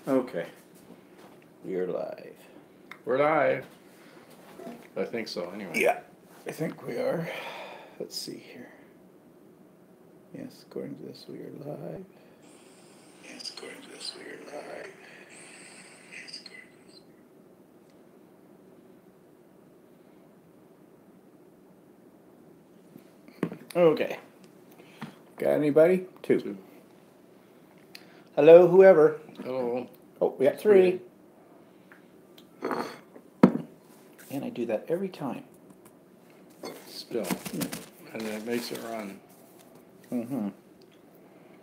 Okay. We're live. We're live. I think so, anyway. Yeah, I think we are. Let's see here. Yes, according to this, we are live. Yes, according to this, we are live. Yes, according to this. Okay. Got anybody? Two. Hello, whoever. Hello. Oh, we got three. And I do that every time. Still. And then it makes it run. Mm-hmm.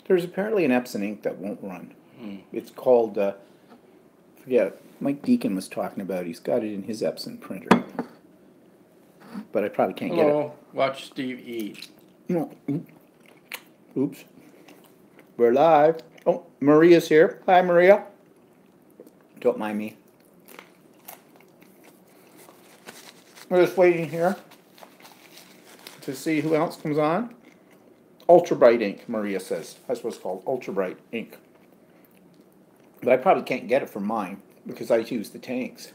There's apparently an Epson ink that won't run. Mm. It's called, forget, Mike Deacon was talking about. He's got it in his Epson printer. But I probably can't get it. Hello. Watch Steve eat. No. Oops. We're live. Oh, Maria's here. Hi, Maria. Don't mind me. We're just waiting here to see who else comes on. Ultra Bright ink, Maria says. That's what it's called, Ultra Bright ink. But I probably can't get it for mine because I use the tanks.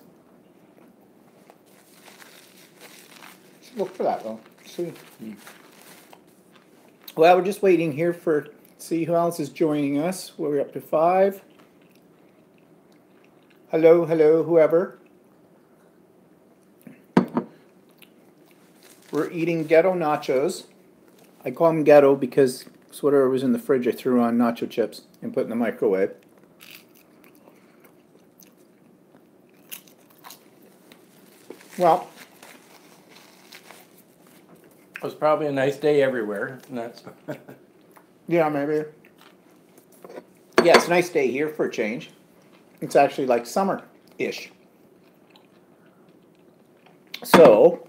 Look for that though. See. Well, we're just waiting here for see who else is joining us. We're up to 5. Hello, hello, whoever. We're eating ghetto nachos. I call them ghetto because it's whatever was in the fridge I threw on nacho chips and put in the microwave. Well, It was probably a nice day everywhere. And that's yeah, maybe. Yeah, it's a nice day here for a change. It's actually like summer-ish. So,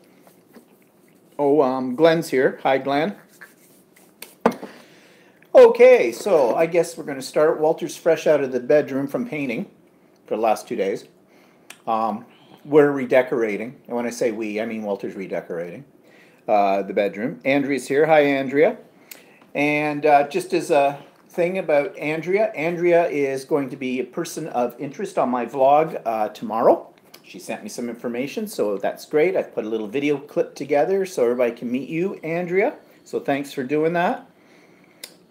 Glenn's here. Hi, Glenn. Okay, so I guess we're going to start. Walter's fresh out of the bedroom from painting for the last 2 days. We're redecorating. And when I say we, I mean Walter's redecorating the bedroom. Andrea's here. Hi, Andrea. And just as a thing about Andrea, Andrea is going to be a person of interest on my vlog tomorrow. She sent me some information, so that's great. I've put a little video clip together so everybody can meet you, Andrea. So thanks for doing that.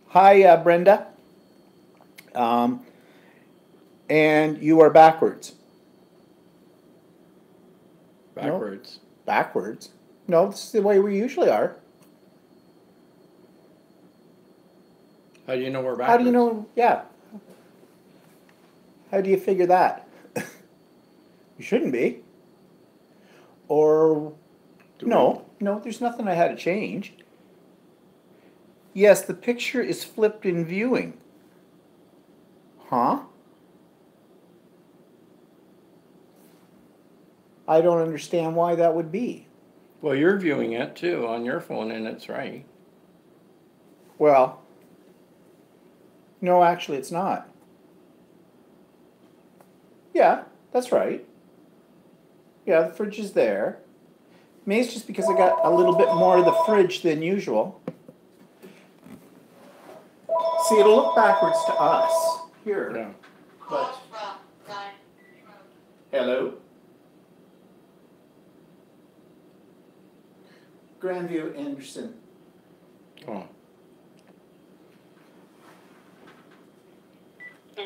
Hi, Brenda. And you are backwards. backwards. No, backwards? No, this is the way we usually are. How do you know we're backwards? How do you know? Yeah. How do you figure that? You shouldn't be. Or, no, there's nothing I had to change. Yes, the picture is flipped in viewing. Huh? I don't understand why that would be. Well, you're viewing it too on your phone and it's right. Well, no, actually it's not. Yeah, that's right. Yeah, the fridge is there. Maybe it's just because I got a little bit more of the fridge than usual. See, it'll look backwards to us here. Yeah. But hello, Grandview Anderson. Oh.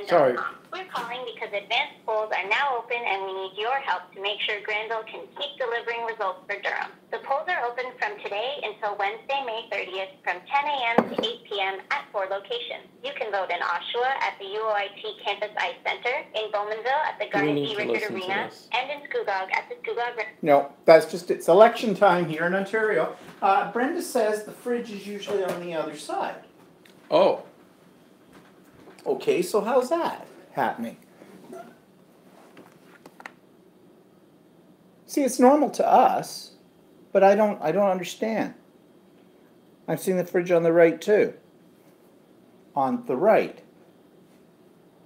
Sorry. We're calling because advanced polls are now open and we need your help to make sure Granville can keep delivering results for Durham. The polls are open from today until Wednesday, May 30th from 10 a.m. to 8 p.m. at 4 locations. You can vote in Oshawa at the UOIT Campus Ice Center, in Bowmanville at the Garnet E. Rickard Arena, and in Scugog at the Scugog... No, that's just, it's election time here in Ontario. Brenda says the fridge is usually on the other side. Oh. Okay, so how's that happening? See, it's normal to us, but I don't understand. I'm seeing the fridge on the right too. On the right.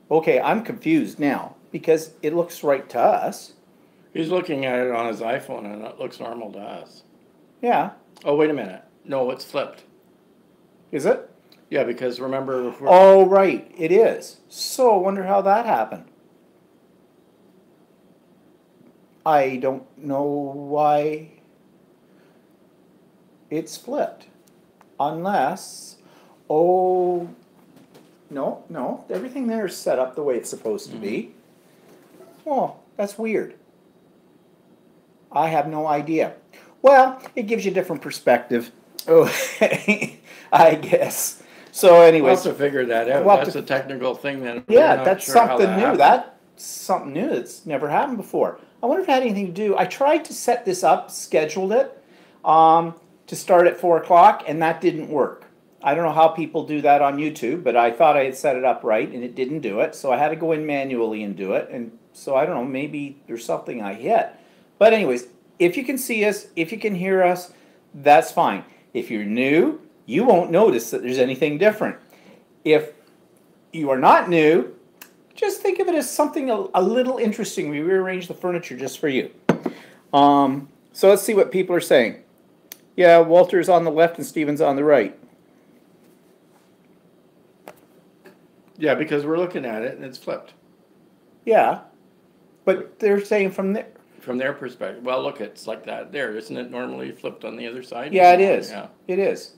Okay, I'm confused now because it looks right to us. He's looking at it on his iPhone and it looks normal to us. Yeah. Oh, wait a minute. No, it's flipped. Is it? Yeah, because remember... Oh, right, it is. So I wonder how that happened. I don't know why it's flipped. Unless, oh, no, everything there is set up the way it's supposed to be. Oh, that's weird. I have no idea. Well, it gives you a different perspective. Oh, I guess. So We'll anyways, have to figure that out. We'll have That's a technical thing that we're yeah, not that's sure how something new. happened. That's something new that's never happened before. I wonder if it had anything to do. I tried to set this up, scheduled it to start at 4 o'clock, and that didn't work. I don't know how people do that on YouTube, but I thought I had set it up right, and it didn't do it. So I had to go in manually and do it. And so I don't know, maybe there's something I hit. But anyways, if you can see us, if you can hear us, that's fine. If you're new, you won't notice that there's anything different. If you are not new, just think of it as something a little interesting. We rearranged the furniture just for you. So let's see what people are saying. Yeah, Walter's on the left and Steven's on the right. Yeah, because we're looking at it and it's flipped. Yeah, but they're saying from there. From their perspective, well, look, it's like that there. Isn't it normally flipped on the other side? Yeah, it is. Yeah. It is.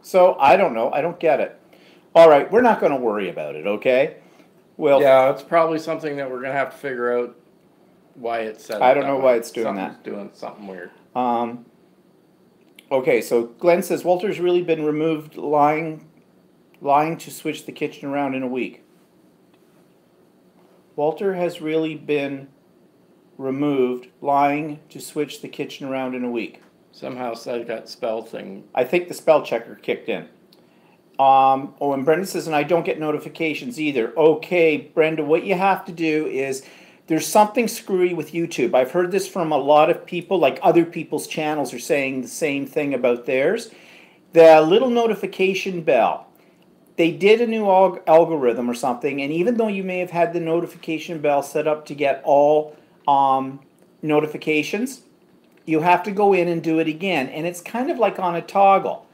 So I don't know. I don't get it. All right, we're not going to worry about it, okay? Well, Yeah, it's probably something that we're gonna have to figure out why it's set up I don't that know way. why it's doing that. Something's doing something weird. Okay, so Glenn says Walter's really been removed lying to switch the kitchen around in a week. Walter has really been removed lying to switch the kitchen around in a week. Somehow said that spell thing. I think the spell checker kicked in. And Brenda says, and I don't get notifications either. Okay, Brenda, what you have to do is, there's something screwy with YouTube. I've heard this from a lot of people, like other people's channels are saying the same thing about theirs. The little notification bell, they did a new algorithm or something, and even though you may have had the notification bell set up to get all notifications, you have to go in and do it again. And it's kind of like on a toggle.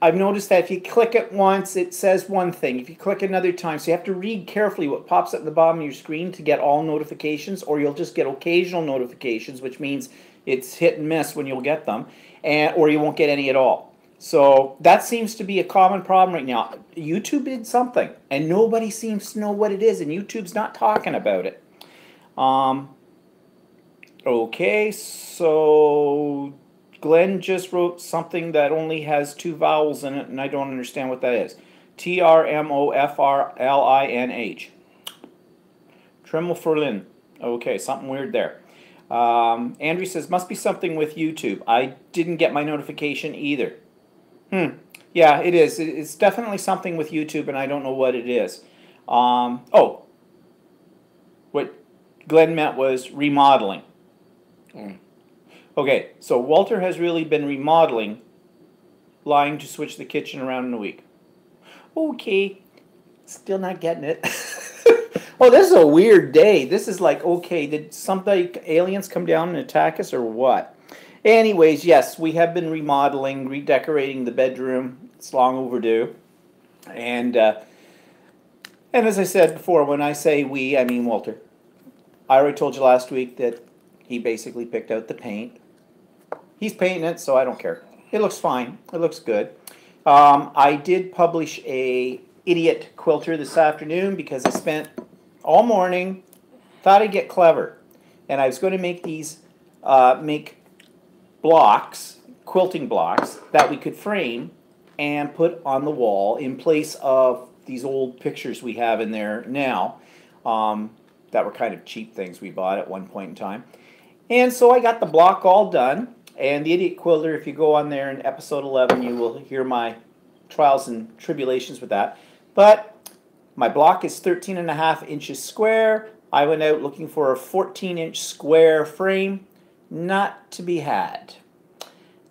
I've noticed that if you click it once, it says one thing. If you click another time, so you have to read carefully what pops up at the bottom of your screen to get all notifications, or you'll just get occasional notifications, which means it's hit and miss when you'll get them, or you won't get any at all. So that seems to be a common problem right now. YouTube did something, and nobody seems to know what it is, and YouTube's not talking about it. Okay, so Glenn just wrote something that only has 2 vowels in it, and I don't understand what that is. Trmofrlinh. Tremofrlinh. Okay, something weird there. Andrew says, must be something with YouTube. I didn't get my notification either. Yeah, it is. It's definitely something with YouTube, and I don't know what it is. What Glenn meant was remodeling. Okay, so Walter has really been remodeling, lying to switch the kitchen around in a week. Okay, still not getting it. Oh, this is a weird day. This is like, okay, did aliens come down and attack us or what? Anyways, yes, we have been remodeling, redecorating the bedroom. It's long overdue. And as I said before, when I say we, I mean Walter. I already told you last week that he basically picked out the paint. He's painting it, so I don't care. It looks fine. It looks good. I did publish a idiot quilter this afternoon because I spent all morning, thought I'd get clever. And I was going to make these, blocks, quilting blocks, that we could frame and put on the wall in place of these old pictures we have in there now. That were kind of cheap things we bought at one point in time. And so I got the block all done. And the Idiot Quilter, if you go on there in episode 11, you will hear my trials and tribulations with that. But my block is 13.5 inches square. I went out looking for a 14-inch square frame. Not to be had.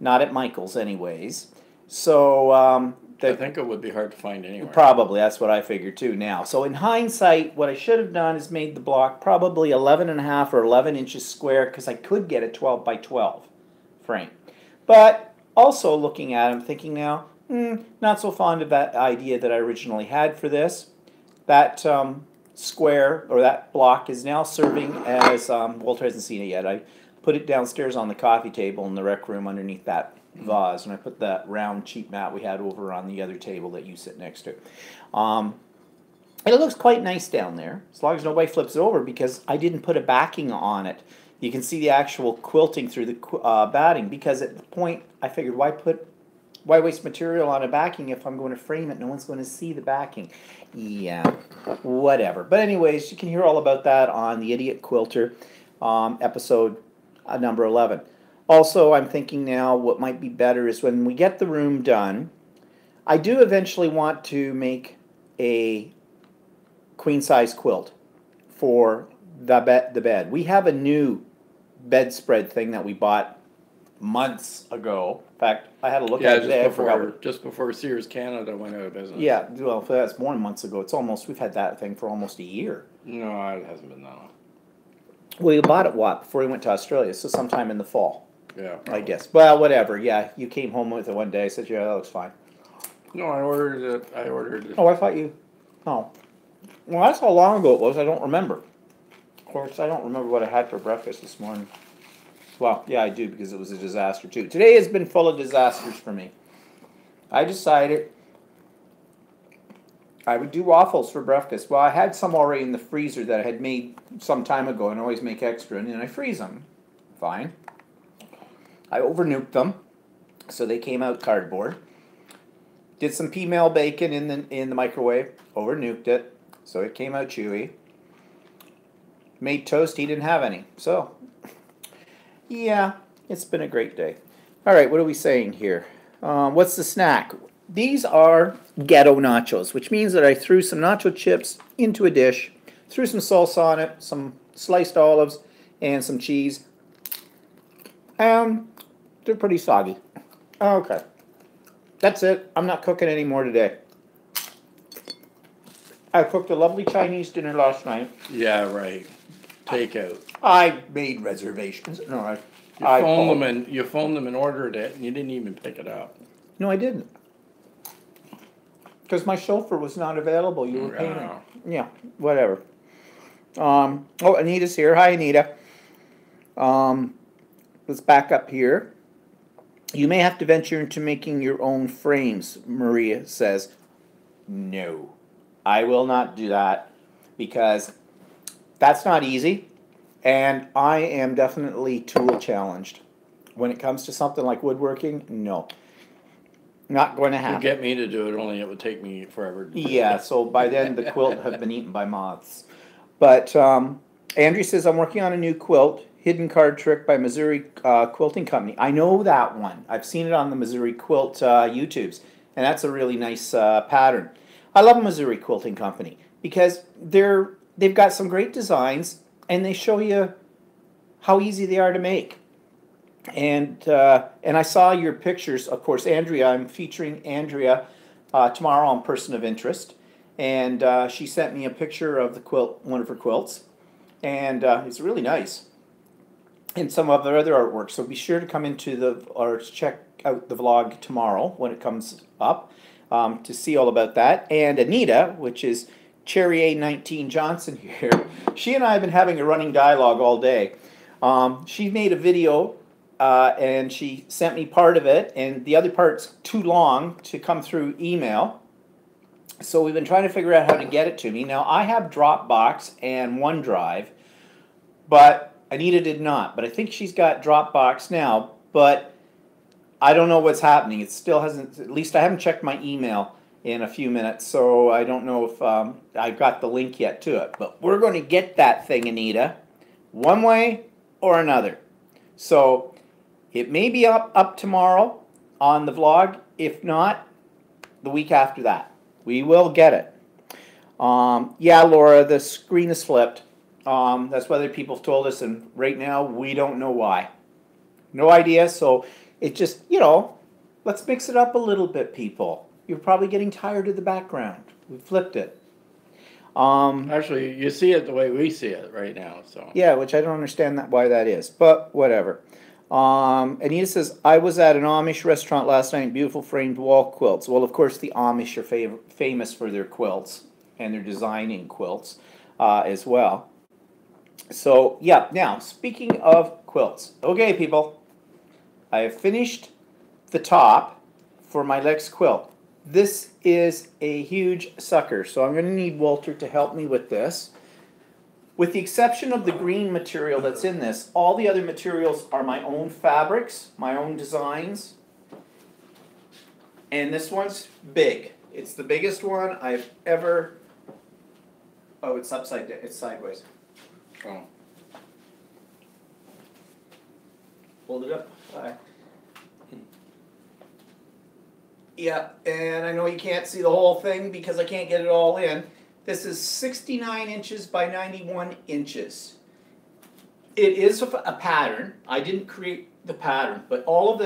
Not at Michael's anyways. So I think it would be hard to find anywhere. Probably, that's what I figured too now. So in hindsight, what I should have done is made the block probably 11.5 or 11 inches square because I could get a 12 by 12 frame. But also looking at it, I'm thinking now, not so fond of that idea that I originally had for this. That square, or that block, is now serving as, Walter hasn't seen it yet. I put it downstairs on the coffee table in the rec room underneath that vase, and I put that round cheap mat we had over on the other table that you sit next to. And it looks quite nice down there, as long as nobody flips it over, because I didn't put a backing on it. You can see the actual quilting through the batting, because at the point I figured, why waste material on a backing if I'm going to frame it? No one's going to see the backing. Yeah, whatever. But anyways, you can hear all about that on the Idiot Quilter, episode number 11. Also, I'm thinking now what might be better is when we get the room done, I do eventually want to make a queen size quilt for the bed. We have a new bedspread thing that we bought months ago. In fact, I had a look at it today. Just before Sears Canada went out of business. Yeah, well, that's more than months ago. We've had that thing for almost a year. No, it hasn't been that long. Well, you bought it before you went to Australia, so sometime in the fall. Yeah. I guess. Well, whatever. Yeah, you came home with it one day. I said, yeah, that looks fine. No, I ordered it. Oh, I thought you. Oh. Well, that's how long ago it was. I don't remember. Of course, I don't remember what I had for breakfast this morning. Well, yeah, I do, because it was a disaster too. Today has been full of disasters for me. I decided I would do waffles for breakfast. Well, I had some already in the freezer that I had made some time ago, and I always make extra, and then I freeze them. Fine. I over-nuked them, so they came out cardboard. Did some pea-meal bacon in the microwave. Over-nuked it, so it came out chewy. Made toast. He didn't have any, so yeah, it's been a great day. All right, what are we saying here? What's the snack? These are ghetto nachos, which means that I threw some nacho chips into a dish, threw some salsa on it, some sliced olives, and some cheese. They're pretty soggy. Okay. That's it. I'm not cooking any more today. I cooked a lovely Chinese dinner last night. Yeah, right. Takeout. I made reservations. No, You phoned them and ordered it, and you didn't even pick it up. No, I didn't. Because my chauffeur was not available. You were painting. Yeah. Yeah, whatever. Oh, Anita's here. Hi, Anita. Let's back up here. You may have to venture into making your own frames, Maria says. No, I will not do that, because that's not easy, and I am definitely tool challenged. When it comes to something like woodworking, no. Not going to happen. You get me to do it, only it would take me forever to do it. Yeah, so by then the quilt have been eaten by moths. But Andrew says, I'm working on a new quilt, Hidden Card Trick by Missouri Quilting Company. I know that one. I've seen it on the Missouri Quilt YouTubes, and that's a really nice pattern. I love Missouri Quilting Company because they've got some great designs, and they show you how easy they are to make. And I saw your pictures, of course, Andrea. I'm featuring Andrea tomorrow on Person of Interest, and she sent me a picture of the quilt, one of her quilts, and it's really nice. And some of their other artwork. So be sure to come into or check out the vlog tomorrow when it comes up to see all about that. And Anita, which is Cherry A19 Johnson here, she and I have been having a running dialogue all day. She made a video and she sent me part of it, and the other part's too long to come through email. So we've been trying to figure out how to get it to me. Now, I have Dropbox and OneDrive, but Anita did not. But I think she's got Dropbox now, but I don't know what's happening. It still hasn't, at least I haven't checked my email in a few minutes, so I don't know if I've got the link yet to it. But we're going to get that thing, Anita, one way or another. So it may be up tomorrow on the vlog. If not, the week after that. We will get it. Yeah, Laura, the screen is flipped. That's what other people have told us, and right now we don't know why. No idea, so it just, let's mix it up a little bit, people. You're probably getting tired of the background. We flipped it. Actually, you see it the way we see it right now. So Yeah, which I don't understand why that is, but whatever. Anita says, I was at an Amish restaurant last night, beautiful framed wall quilts. Well, of course, the Amish are famous for their quilts and their designing quilts. as well. So yeah, now speaking of quilts, okay, people, I have finished the top for my Lex quilt. This is a huge sucker, so I'm going to need Walter to help me with this. With the exception of the green material that's in this, all the other materials are my own fabrics, my own designs. And this one's big. It's the biggest one I've ever... Oh, it's upside down. It's sideways. Oh. Hold it up high. Yeah, and I know you can't see the whole thing because I can't get it all in. This is 69 inches by 91 inches. It is a pattern. I didn't create the pattern, but all of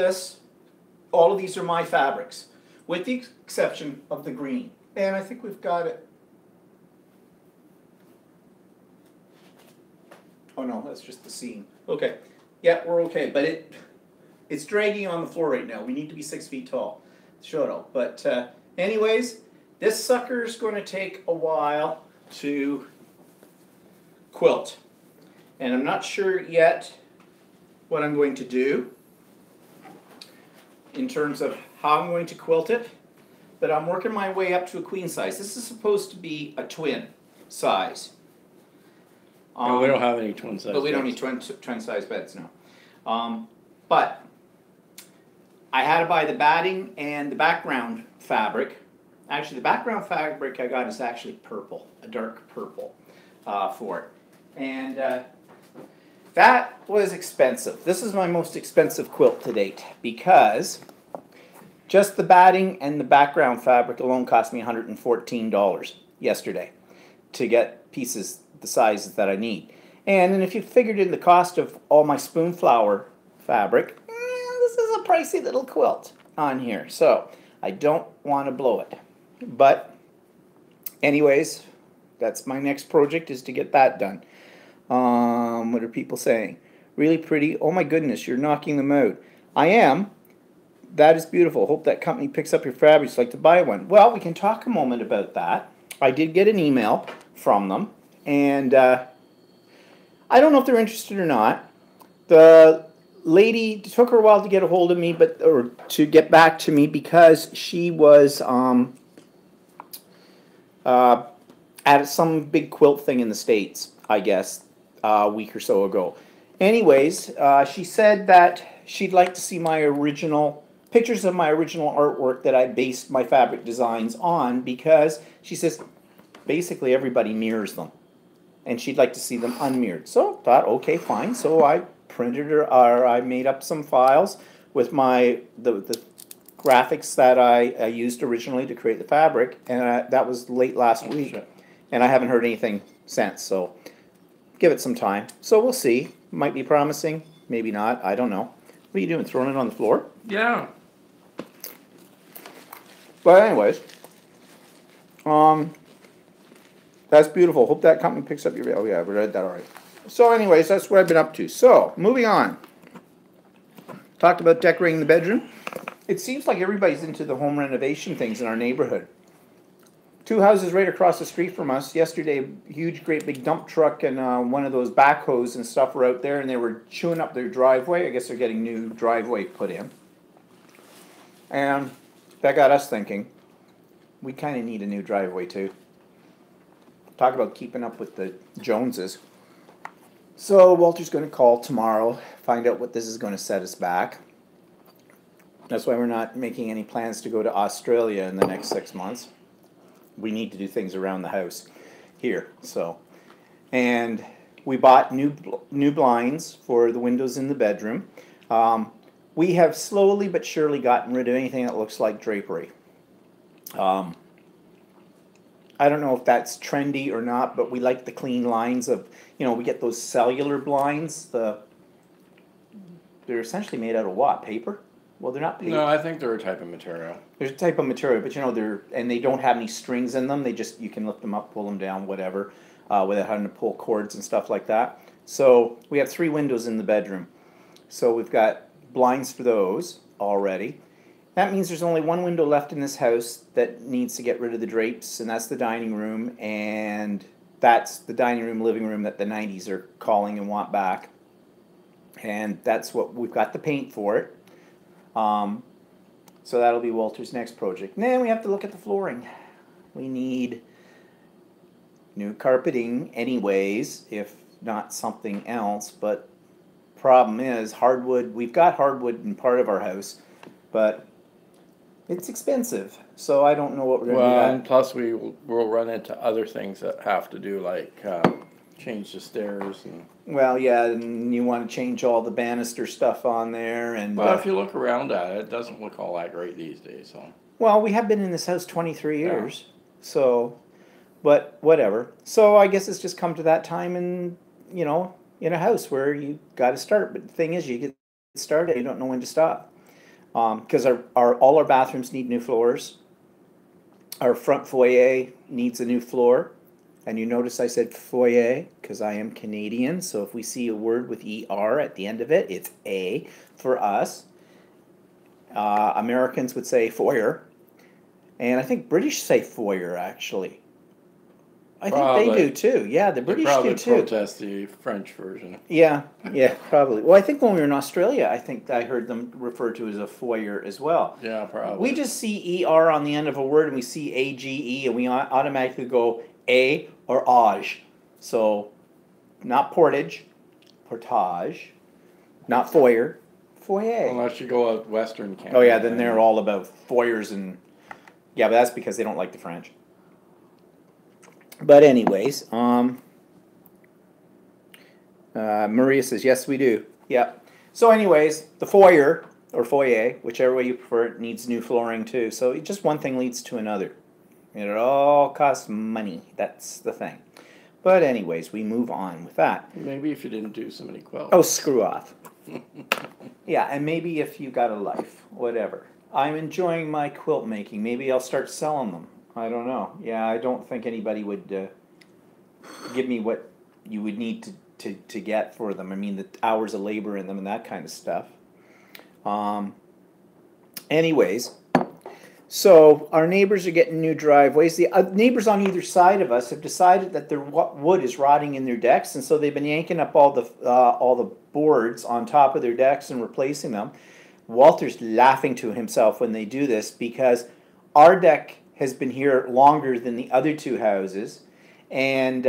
these are my fabrics, with the exception of the green. And I think we've got it. Oh no, that's just the seam. Okay, yeah, we're okay, but it's dragging on the floor right now. We need to be 6 feet tall. Shoto. But anyways, this sucker is going to take a while to quilt. And I'm not sure yet what I'm going to do in terms of how I'm going to quilt it, but I'm working my way up to a queen size. This is supposed to be a twin size. No, we don't have any twin size. But we don't beds. need twin size beds, no. But I had to buy the batting and the background fabric. Actually, the background fabric I got is actually purple, a dark purple for it. And that was expensive. This is my most expensive quilt to date because just the batting and the background fabric alone cost me $114 yesterday to get pieces the sizes that I need. And then if you figured in the cost of all my spoon flower fabric, this is a pricey little quilt on here. So I don't want to blow it. But anyways, that's my next project, is to get that done. What are people saying? Really pretty. Oh my goodness, you're knocking them out. I am. That is beautiful. Hope that company picks up your fabrics. Like to buy one. Well, we can talk a moment about that. I did get an email from them, and I don't know if they're interested or not. The lady, it took her a while to get a hold of me, or to get back to me, because she was at some big quilt thing in the States, I guess, a week or so ago. Anyways, she said that she'd like to see my original pictures of my original artwork that I based my fabric designs on, because she says basically everybody mirrors them, and she'd like to see them unmirrored. So I thought, okay, fine. So I printed her, or I made up some files with the graphics that I used originally to create the fabric, and that was late last week. Shit. And I haven't heard anything since, so give it some time. So we'll see. Might be promising, maybe not. I don't know. What are you doing? Throwing it on the floor? Yeah. But anyways, that's beautiful. Hope that company picks up your. Oh yeah, we read that already. So anyways, that's what I've been up to. So moving on. Talked about decorating the bedroom. It seems like everybody's into the home renovation things in our neighborhood. 2 houses right across the street from us. Yesterday, a huge, great big dump truck and one of those backhoes and stuff were out there, and they were chewing up their driveway. I guess they're getting new driveway put in. And that got us thinking, we kind of need a new driveway too. Talk about keeping up with the Joneses. So Walter's going to call tomorrow, find out what this is going to set us back. That's why we're not making any plans to go to Australia in the next 6 months. We need to do things around the house here. So, and we bought new blinds for the windows in the bedroom. We have slowly but surely gotten rid of anything that looks like drapery. I don't know if that's trendy or not, but we like the clean lines of, we get those cellular blinds. They're essentially made out of what? Paper? Well, they're not paper. No, I think they're a type of material. There's a type of material, but they don't have any strings in them. You can lift them up, pull them down, whatever, without having to pull cords and stuff like that. So we have 3 windows in the bedroom. So we've got blinds for those already. That means there's only 1 window left in this house that needs to get rid of the drapes, and that's the dining room, and that's the dining room, living room that the 90s are calling and want back. And that's what we've got the paint for it. So that'll be Walter's next project. And then we have to look at the flooring. We need new carpeting anyways, if not something else. But problem is hardwood. We've got hardwood in part of our house, but it's expensive. So I don't know what we're going to Well, do. and plus we'll run into other things that have to do, like change the stairs and. Well, yeah, and you want to change all the banister stuff on there, and Well, if you look around at it, it doesn't look all that great these days. So. well, we have been in this house 23 years, so, but whatever. So I guess it's just come to that time, and you know, in a house where you got to start. But the thing is, you get started, you don't know when to stop, because all our bathrooms need new floors. Our front foyer needs a new floor. And you notice I said foyer because I am Canadian. So if we see a word with ER at the end of it, it's A for us. Americans would say foyer. And I think British say foyer, actually. I think they do too. Yeah, the British do too. Protest the French version. Yeah, probably. Well, I think when we were in Australia, I think I heard them referred to as a foyer as well. Yeah, probably. We just see ER on the end of a word and we see AGE and we automatically go A or age. So, not portage, portage, not foyer, foyer. Unless you go out Western Canada. Oh yeah, then they're all about foyers and, yeah, but that's because they don't like the French. But anyways, Maria says, yes, we do. Yeah. So anyways, the foyer, or foyer, whichever way you prefer it, needs new flooring too. So just one thing leads to another. And it all costs money. That's the thing. But anyways, we move on with that. Maybe if you didn't do so many quilts. Oh, screw off. Yeah, and maybe if you got a life, whatever. I'm enjoying my quilt making. Maybe I'll start selling them. I don't know. Yeah, I don't think anybody would give me what you would need to get for them. I mean, the hours of labor in them and that kind of stuff. Anyways, so our neighbors are getting new driveways. The neighbors on either side of us have decided that their wood is rotting in their decks, and so they've been yanking up all the boards on top of their decks and replacing them. Walter's laughing to himself when they do this because our deck has been here longer than the other two houses, and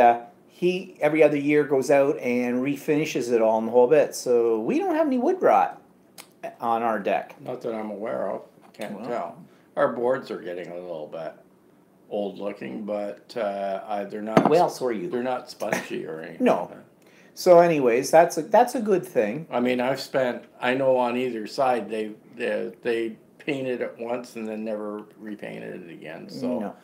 he every other year goes out and refinishes it all in the whole bit. So we don't have any wood rot on our deck. Not that I'm aware of. Can't tell. Our boards are getting a little bit old looking, but they're not. Well, so are you. They're not spongy or anything. No. Like that. So anyways, that's a good thing. I mean, I know on either side they painted it once and then never repainted it again. So No.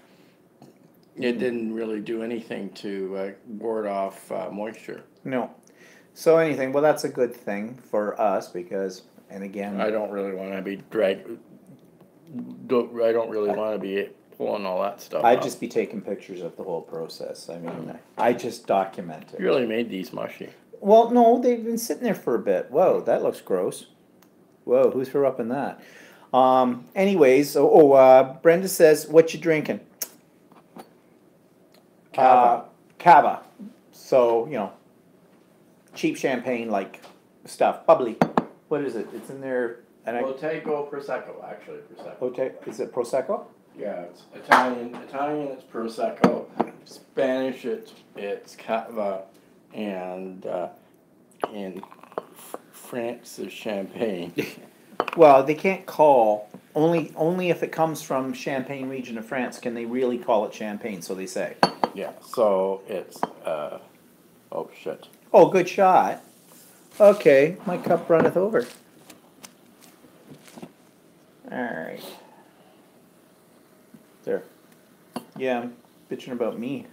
it didn't really do anything to ward off moisture. No. So anything, well, that's a good thing for us because, and again, I don't really want to be I don't really want to be pulling all that stuff I'd up. just be taking pictures of the whole process. I mean, I just document You it. really made these mushy. Well, no, they've been sitting there for a bit. Whoa, that looks gross. Whoa, who's for up in that? Anyways, Brenda says, what you drinking? Cava. So, you know, cheap champagne like stuff. Bubbly. What is it? It's in there. And Bottego Prosecco, actually, Prosecco. Is it Prosecco? Yeah, it's Italian. Italian, it's Prosecco. Spanish, it's Cava, and in France, it's Champagne. Well, they can't call only if it comes from Champagne region of France can they really call it champagne. So they say. Yeah, so it's oh shit. Oh, good shot. Okay, my cup runneth over. All right. There. Yeah, I'm bitching about me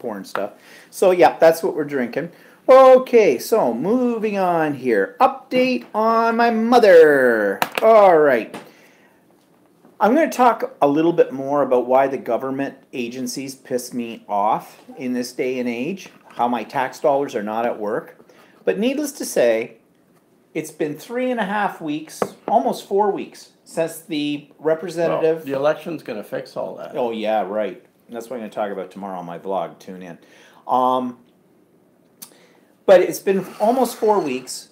pouring stuff. So yeah, that's what we're drinking. Okay, so moving on here. Update on my mother. All right. I'm going to talk a little bit more about why the government agencies piss me off in this day and age, how my tax dollars are not at work. But needless to say, it's been 3.5 weeks, almost 4 weeks, since the representative... Well, the election's going to fix all that. Oh, yeah, right. That's what I'm going to talk about tomorrow on my vlog. Tune in. But it's been almost 4 weeks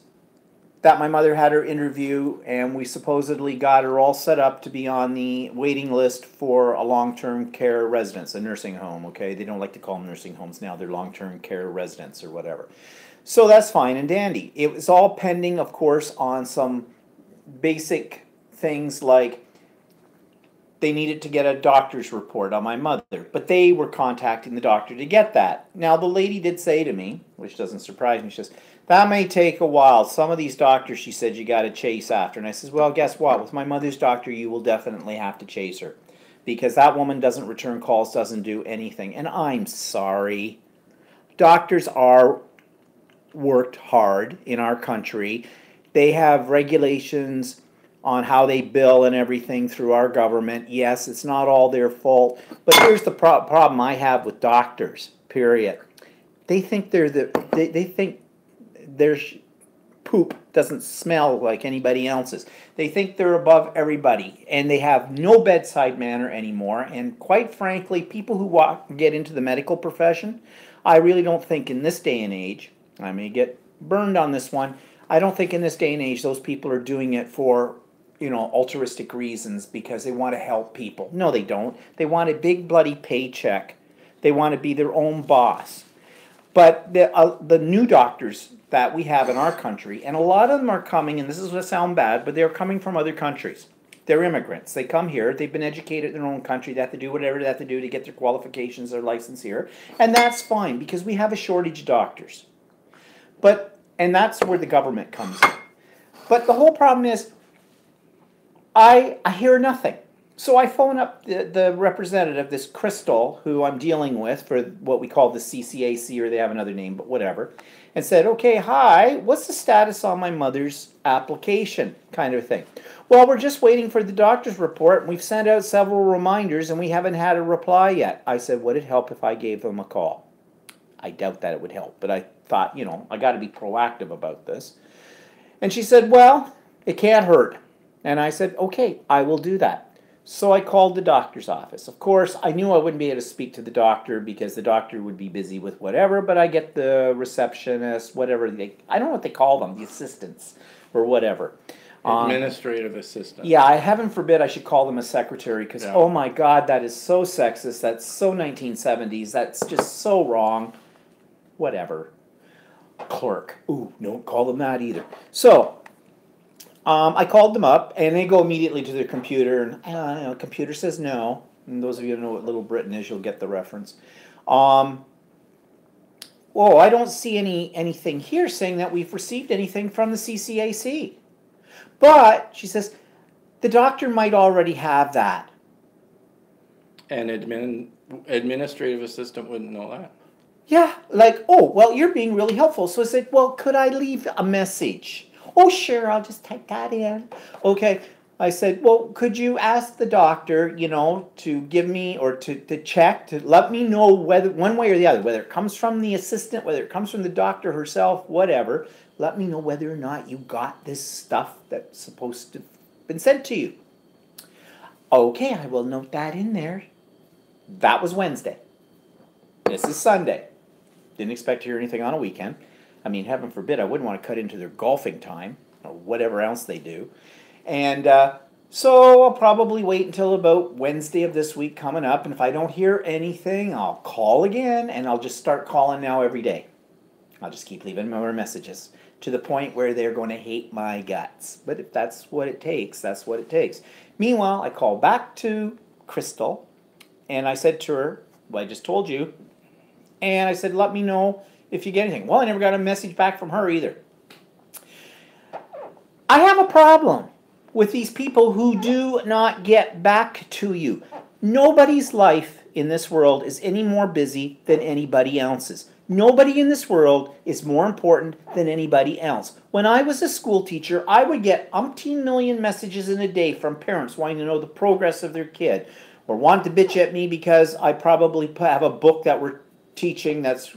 that my mother had her interview, and we supposedly got her all set up to be on the waiting list for a long-term care residence, a nursing home, okay? They don't like to call them nursing homes now, they're long-term care residents or whatever. So that's fine and dandy. It was all pending, of course, on some basic things like they needed to get a doctor's report on my mother, but they were contacting the doctor to get that. Now, the lady did say to me, which doesn't surprise me, she says, that may take a while. Some of these doctors, she said, you got to chase after. And I says, well, guess what? With my mother's doctor, you will definitely have to chase her because that woman doesn't return calls, doesn't do anything. And I'm sorry. Doctors are worked hard in our country. They have regulations on how they bill and everything through our government. Yes, it's not all their fault. But here's the problem I have with doctors, period. They think they think their poop doesn't smell like anybody else's. They think they're above everybody, and they have no bedside manner anymore. And quite frankly, people who get into the medical profession, I really don't think in this day and age, I may get burned on this one, I don't think in this day and age those people are doing it for, altruistic reasons because they want to help people. No, they don't. They want a big bloody paycheck. They want to be their own boss. But the new doctors that we have in our country, and a lot of them are coming, and this is going to sound bad, but they're coming from other countries. They're immigrants. They come here. They've been educated in their own country. They have to do whatever they have to do to get their qualifications, their license here. And that's fine because we have a shortage of doctors. And that's where the government comes in. But the whole problem is I hear nothing. So I phone up the representative, this Crystal, who I'm dealing with for what we call the CCAC, or they have another name, but whatever, and said, okay, hi, what's the status on my mother's application, kind of thing. Well, we're just waiting for the doctor's report, and we've sent out several reminders, and we haven't had a reply yet. I said, would it help if I gave them a call? I doubt that it would help, but I thought, I got to be proactive about this. And she said, well, it can't hurt. And I said, okay, I will do that. So I called the doctor's office. Of course, I knew I wouldn't be able to speak to the doctor because the doctor would be busy with whatever, but I get the receptionist, whatever I don't know what they call them, the assistants or whatever. Administrative assistant. Yeah, heaven forbid I should call them a secretary because, Yeah. Oh my God, that is so sexist. That's so 1970s. That's just so wrong. Whatever. Clerk. Ooh, don't call them that either. So, I called them up, and they go immediately to their computer, and computer says no. And those of you who know what Little Britain is, you'll get the reference. I don't see anything here saying that we've received anything from the CCAC. But, she says, the doctor might already have that. And administrative assistant wouldn't know that. Yeah, well, you're being really helpful. So I said, well, could I leave a message? Oh, sure, I'll just type that in. Okay, I said, well, could you ask the doctor, to give me or to check, to let me know whether, one way or the other, whether it comes from the assistant, whether it comes from the doctor herself, whatever, let me know whether or not you got this stuff that's supposed to have been sent to you. Okay, I will note that in there. That was Wednesday. This is Sunday. Didn't expect to hear anything on a weekend. I mean, heaven forbid, I wouldn't want to cut into their golfing time or whatever else they do. And so I'll probably wait until about Wednesday of this week coming up. And if I don't hear anything, I'll call again, and I'll just start calling now every day. I'll just keep leaving more messages to the point where they're going to hate my guts. But if that's what it takes, that's what it takes. Meanwhile, I called back to Crystal, and I said to her, well, I just told you. And I said, let me know if you get anything. Well, I never got a message back from her either. I have a problem with these people who do not get back to you. Nobody's life in this world is any more busy than anybody else's. Nobody in this world is more important than anybody else. When I was a school teacher, I would get umpteen million messages in a day from parents wanting to know the progress of their kid, or wanting to bitch at me because I probably have a book that we're teaching that's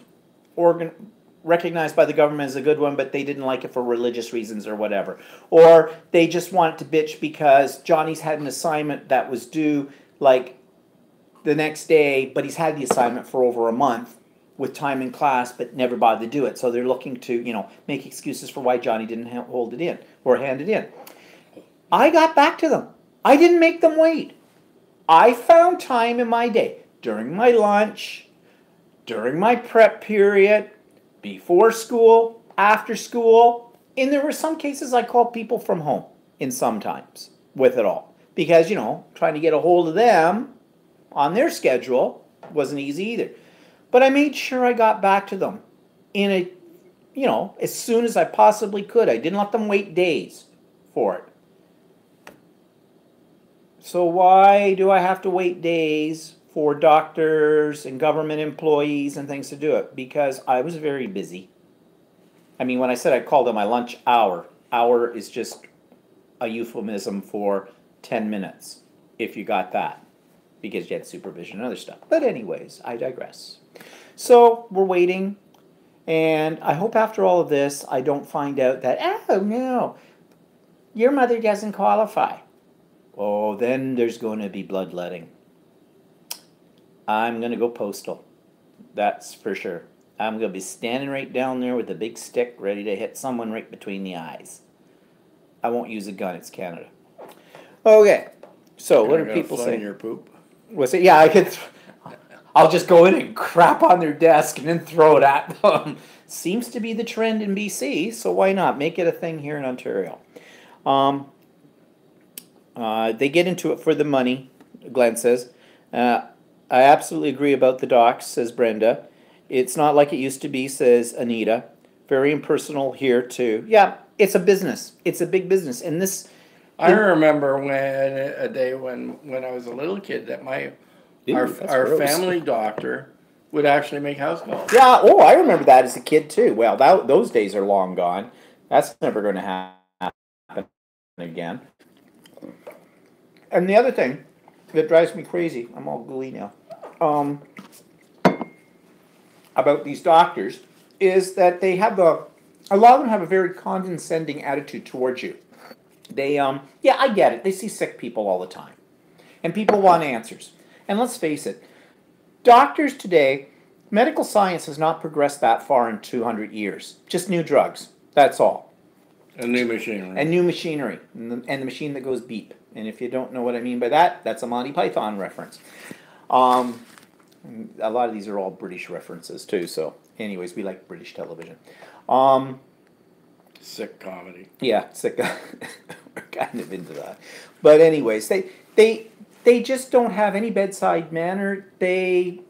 recognized by the government as a good one, but they didn't like it for religious reasons or whatever. Or they just wanted to bitch because Johnny's had an assignment that was due like the next day, but he's had the assignment for over a month. with time in class, but never bothered to do it. So they're looking to, make excuses for why Johnny didn't hold it in or hand it in. I got back to them. I didn't make them wait. I found time in my day, during my lunch, during my prep period, before school, after school, and there were some cases I called people from home in sometimes with it all. Because, trying to get a hold of them on their schedule wasn't easy either. But I made sure I got back to them in as soon as I possibly could. I didn't let them wait days for it. So why do I have to wait days for doctors and government employees and things to do it? Because I was very busy. I mean, when I said I called it my lunch hour is just a euphemism for 10 minutes, if you got that, because you had supervision and other stuff. But anyways, I digress. So we're waiting, and I hope after all of this, I don't find out that, oh no, your mother doesn't qualify. Oh, then there's going to be bloodletting. I'm going to go postal. That's for sure. I'm going to be standing right down there with a big stick ready to hit someone right between the eyes. I won't use a gun. It's Canada. Okay. So what are people saying? Your poop? Was it? Yeah, I could. I'll just go in and crap on their desk and then throw it at them. Seems to be the trend in BC, so why not make it a thing here in Ontario? They get into it for the money, Glenn says. I absolutely agree about the docs, says Brenda. It's not like it used to be, says Anita. Very impersonal here too. Yeah, it's a business. It's a big business. And this... I remember a day when I was a little kid that our family doctor would actually make house calls. Yeah, I remember that as a kid too. Well, those days are long gone. That's never going to happen again. And the other thing that drives me crazy, I'm all glee now, about these doctors is that they have a lot of them have a very condescending attitude towards you. They, yeah, I get it. They see sick people all the time. And people want answers. And let's face it, doctors today, medical science has not progressed that far in 200 years. Just new drugs. That's all. And new machinery. And new machinery. And the machine that goes beep. And if you don't know what I mean by that, that's a Monty Python reference. A lot of these are all British references too. So anyways, we like British television. Sick comedy. Yeah, sick. We're kind of into that. But anyways, they just don't have any bedside manner. They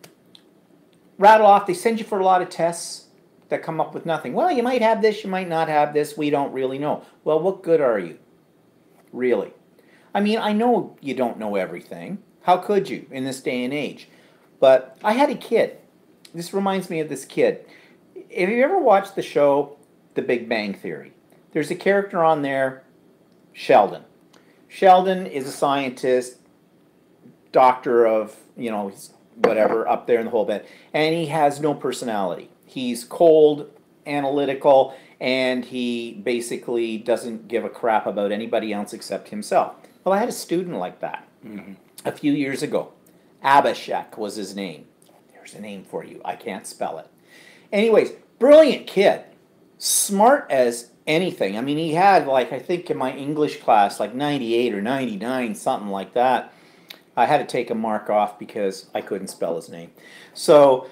rattle off. They send you for a lot of tests that come up with nothing. Well, you might have this, you might not have this. We don't really know. Well, what good are you? Really? I mean, I know you don't know everything. How could you in this day and age? But I had a kid. This reminds me of this kid. Have you ever watched the show The Big Bang Theory? There's a character on there, Sheldon. Sheldon is a scientist, doctor of, whatever, up there in the whole bit. And he has no personality. He's cold, analytical, and he basically doesn't give a crap about anybody else except himself. Well, I had a student like that a few years ago. Abhishek was his name. There's a name for you. I can't spell it. Anyways, brilliant kid. Smart as anything. I mean, he had, I think in my English class, 98 or 99, something like that. I had to take a mark off because I couldn't spell his name. So,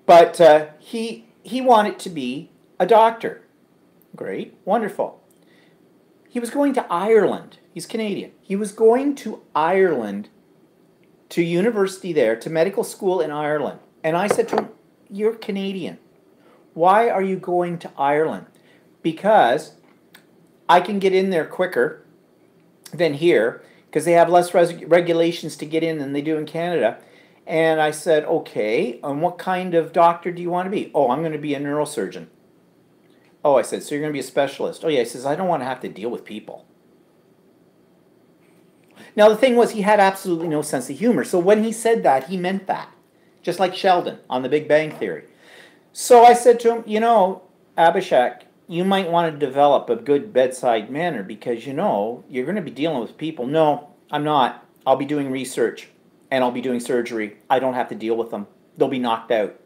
but he wanted to be a doctor. Great. Wonderful. He was going to Ireland. He's Canadian. He was going to Ireland, to university there, to medical school in Ireland. And I said to him, you're Canadian. Why are you going to Ireland? Because I can get in there quicker than here, because they have less regulations to get in than they do in Canada. And I said, okay, and what kind of doctor do you want to be? Oh, I'm going to be a neurosurgeon. Oh, I said, so you're going to be a specialist? Oh, yeah. He says, I don't want to have to deal with people. Now, the thing was, he had absolutely no sense of humor. So when he said that, he meant that. Just like Sheldon on The Big Bang Theory. So I said to him, Abhishek, you might want to develop a good bedside manner because, you're going to be dealing with people. No, I'm not. I'll be doing research and I'll be doing surgery. I don't have to deal with them. They'll be knocked out.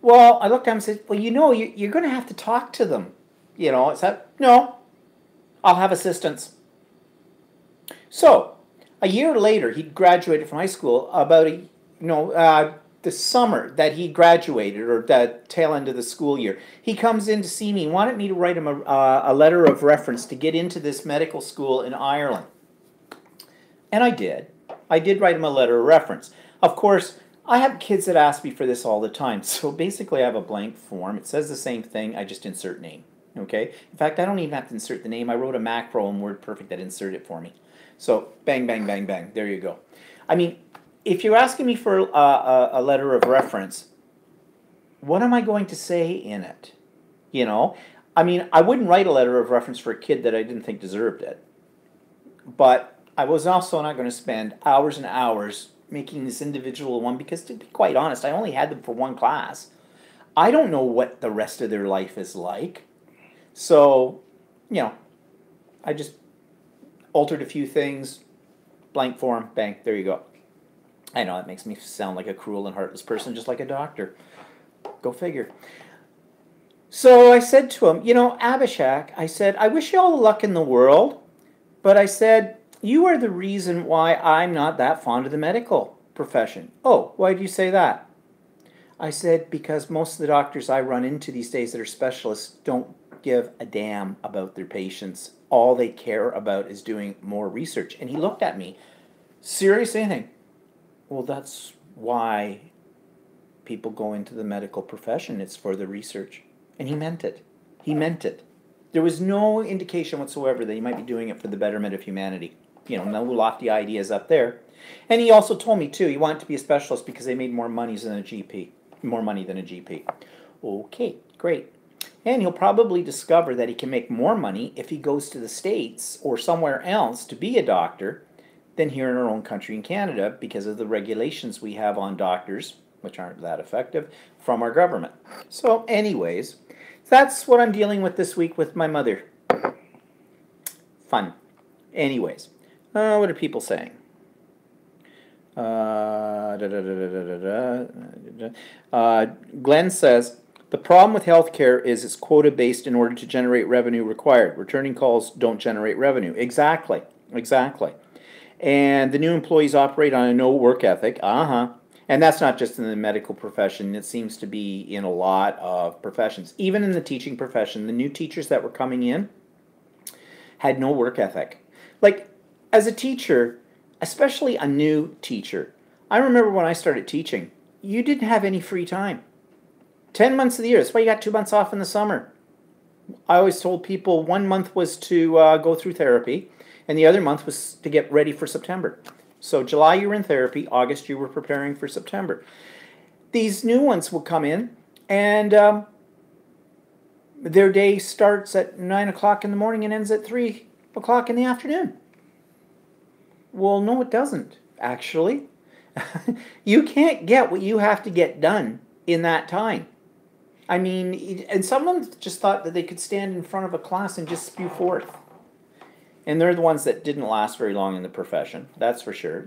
Well, I looked at him and said, well, you're going to have to talk to them. I said, no, I'll have assistants. So, a year later, he graduated from high school. The summer that he graduated, or the tail end of the school year, he comes in to see me, wanted me to write him a letter of reference to get into this medical school in Ireland. And I did. I did write him a letter of reference. Of course, I have kids that ask me for this all the time. So basically I have a blank form. It says the same thing, I just insert name. Okay? In fact, I don't even have to insert the name. I wrote a macro in WordPerfect that inserted it for me. So bang, bang, bang, bang. There you go. I mean, if you're asking me for a letter of reference, what am I going to say in it? I mean, I wouldn't write a letter of reference for a kid that I didn't think deserved it. But I was also not going to spend hours and hours making this individual one, because to be quite honest, I only had them for one class. I don't know what the rest of their life is like. So, I just altered a few things, blank form, bang, there you go. I know it makes me sound like a cruel and heartless person, just like a doctor. Go figure. So I said to him, Abhishek, I said, I wish you all the luck in the world, but I said, you are the reason why I'm not that fond of the medical profession. Oh, why do you say that? I said, because most of the doctors I run into these days that are specialists don't give a damn about their patients. All they care about is doing more research. And he looked at me, serious anything. Well, that's why people go into the medical profession. It's for the research. And he meant it. He meant it. There was no indication whatsoever that he might be doing it for the betterment of humanity. No lofty ideas up there. And he also told me, too, he wanted to be a specialist because they made more money than a GP. More money than a GP. Okay, great. And he'll probably discover that he can make more money if he goes to the States or somewhere else to be a doctor than here in our own country in Canada, because of the regulations we have on doctors, which aren't that effective, from our government. So anyways, that's what I'm dealing with this week with my mother. Fun. Anyways, what are people saying? Glenn says, the problem with healthcare is it's quota-based in order to generate revenue required. Returning calls don't generate revenue. Exactly. And the new employees operate on a no work ethic. And that's not just in the medical profession. It seems to be in a lot of professions. Even in the teaching profession, the new teachers that were coming in had no work ethic. Like, as a teacher, especially a new teacher, I remember when I started teaching, you didn't have any free time. 10 months of the year. That's why you got 2 months off in the summer. I always told people 1 month was to go through therapy, and the other month was to get ready for September. So July you were in therapy, August you were preparing for September. These new ones will come in, and their day starts at 9 o'clock in the morning and ends at 3 o'clock in the afternoon. Well, no, it doesn't, actually. You can't get what you have to get done in that time. I mean, and some of them just thought that they could stand in front of a class and just spew forth. And they're the ones that didn't last very long in the profession, that's for sure.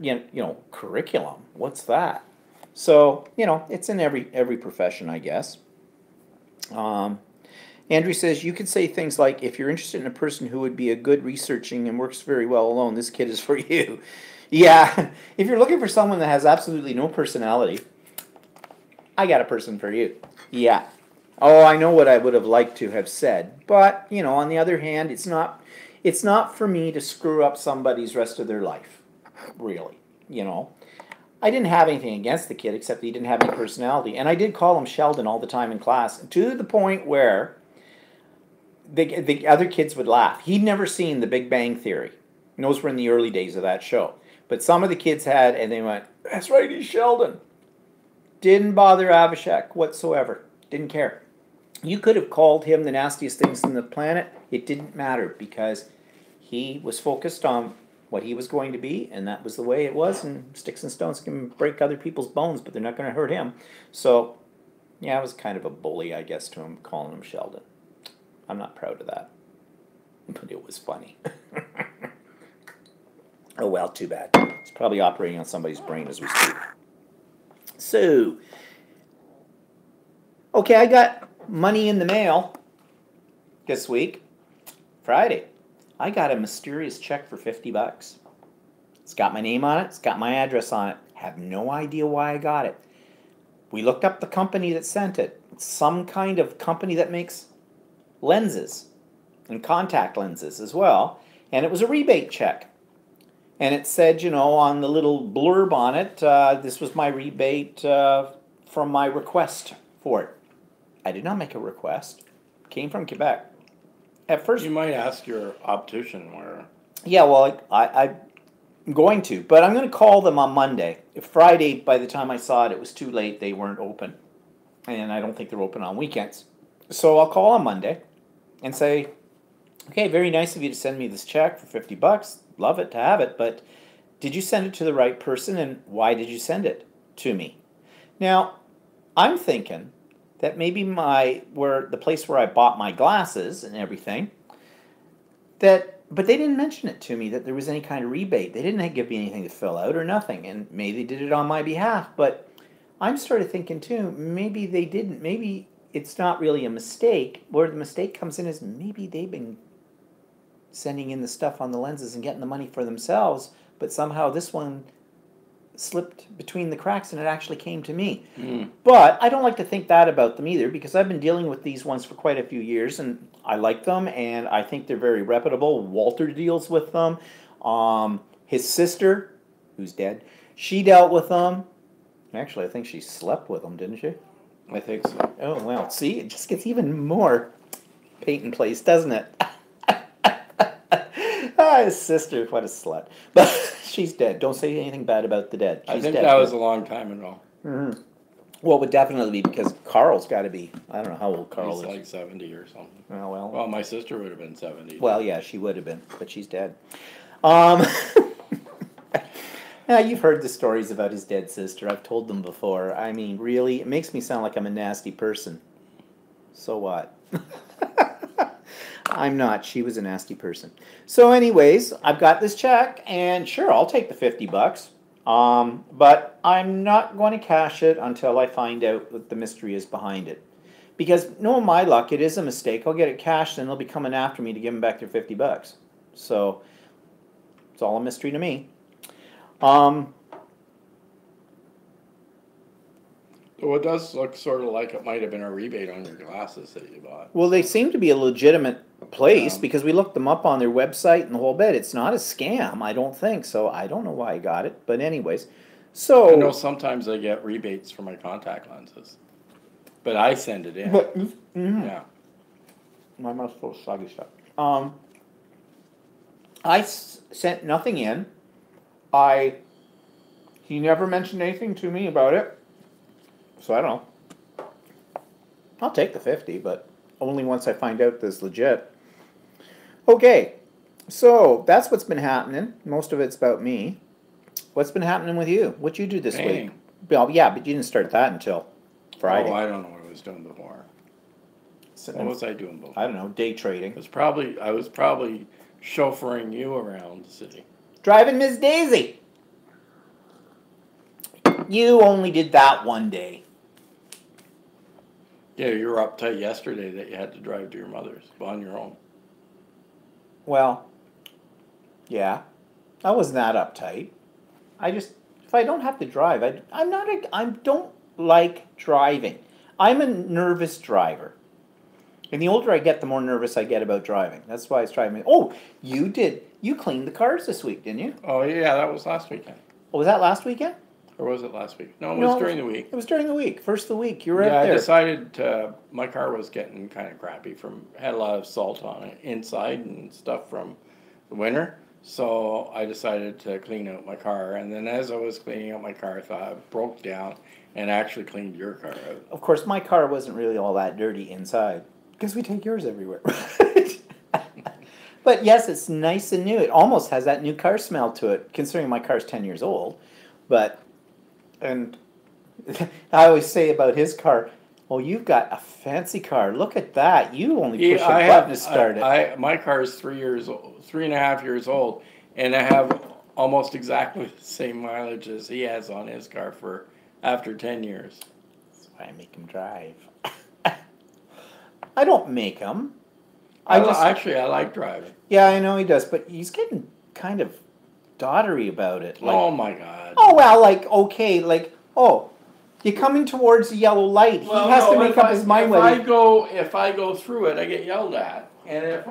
Curriculum, what's that? So, it's in every profession, I guess. Andrew says, you could say things like, if you're interested in a person who would be a good researching and works very well alone, this kid is for you. Yeah, if you're looking for someone that has absolutely no personality, I got a person for you. Yeah. Oh, I know what I would have liked to have said. But, on the other hand, it's not for me to screw up somebody's rest of their life, really. I didn't have anything against the kid except he didn't have any personality. And I did call him Sheldon all the time in class, to the point where the other kids would laugh. He'd never seen The Big Bang Theory. And those were in the early days of that show. But some of the kids had, and they went, that's right, he's Sheldon. Didn't bother Abhishek whatsoever. Didn't care. You could have called him the nastiest things on the planet. It didn't matter, because he was focused on what he was going to be, and that was the way it was. And sticks and stones can break other people's bones, but they're not going to hurt him. So, yeah, I was kind of a bully, I guess, to him, calling him Sheldon. I'm not proud of that, but it was funny. Oh, well, too bad. It's probably operating on somebody's brain as we speak. So, Okay, I got money in the mail this week, Friday. I got a mysterious check for $50. It's got my name on it. It's got my address on it. Have no idea why I got it. We looked up the company that sent it. It's some kind of company that makes lenses and contact lenses as well. And it was a rebate check. And it said, you know, on the little blurb on it, this was my rebate from my request for it. I did not make a request. It came from Quebec. At first, You might ask your optician where. yeah, well, I'm going to, but I'm going to call them on Monday. Friday, by the time I saw it, it was too late. They weren't open. And I don't think they're open on weekends. So I'll call on Monday and say, okay, very nice of you to send me this check for $50. Love it to have it, but did you send it to the right person, and why did you send it to me? Now, I'm thinking that maybe the place where I bought my glasses and everything, but they didn't mention it to me that there was any kind of rebate. They didn't give me anything to fill out or nothing, and maybe they did it on my behalf, but I'm sort of thinking too, maybe they didn't. Maybe it's not really a mistake. Where the mistake comes in is maybe they've been sending in the stuff on the lenses and getting the money for themselves, but somehow this one slipped between the cracks and it actually came to me. But I don't like to think that about them either, because I've been dealing with these ones for quite a few years and I like them and I think they're very reputable. Walter deals with them. His sister, who's dead, she dealt with them. Actually, I think she slept with them, didn't she? I think so. Oh, well, see, it just gets even more Peyton Place, doesn't it? His sister, what a slut. But she's dead. Don't say anything bad about the dead. She's I think dead. that was a long time ago. Mm-hmm. Well, it would definitely be because Carl's got to be, I don't know how old Carl He's is. like 70 or something. Oh, well. Well, my sister would have been 70. Well, yeah, she would have been, but she's dead. Now, you've heard the stories about his dead sister. I've told them before. I mean, really, it makes me sound like I'm a nasty person. So what? I'm not. She was a nasty person. So anyways, I've got this check, and sure, I'll take the $50. But I'm not going to cash it until I find out what the mystery is behind it. Because, knowing my luck, it is a mistake. I'll get it cashed, and they'll be coming after me to give them back their $50. So, it's all a mystery to me. So it does look sort of like it might have been a rebate on your glasses that you bought. Well, they seem to be a legitimate place Yeah. because we looked them up on their website and the whole bit. It's not a scam, I don't think. So I don't know why I got it, but anyways. So I know sometimes I get rebates for my contact lenses, but I send it in. Yeah. My mouth's full of soggy stuff. Sent nothing in. He never mentioned anything to me about it. So I don't know. I'll take the 50, but only once I find out this legit. Okay, so that's what's been happening. Most of it's about me. What's been happening with you? What'd you do this Painting. week? Well, yeah, but you didn't start that until Friday. Oh, I don't know what I was doing before. What was I doing before? I don't know, day trading. I was probably chauffeuring you around the city. Driving Miss Daisy. You only did that one day. Yeah, you were uptight yesterday that you had to drive to your mother's on your own. Well, yeah, I wasn't that uptight. If I don't have to drive, I don't like driving. I'm a nervous driver. And the older I get, the more nervous I get about driving. That's why I was driving. Oh, you cleaned the cars this week, didn't you? Oh, yeah, that was last weekend. Oh, was that last weekend? Or was it last week? No, it was during the week. It was during the week. First of the week. You were Yeah, out I there. decided my car was getting kind of crappy had a lot of salt on it inside and stuff from the winter. So I decided to clean out my car. And then as I was cleaning out my car, I thought it broke down and actually cleaned your car out. Of course, my car wasn't really all that dirty inside because we take yours everywhere. But yes, it's nice and new. It almost has that new car smell to it, considering my car's 10 years old. And I always say about his car, oh, you've got a fancy car. Look at that. You only push a button to start it. My car is 3.5 years old, and I have almost exactly the same mileage as he has on his car for after 10 years. That's why I make him drive. I don't make him. I just Actually, I like driving. yeah, I know he does, but he's getting kind of doddery about it. Like, Oh my God. oh well, like okay, like oh, you're coming towards the yellow light. He has to make up his mind whether. If I go through it, I get yelled at. And if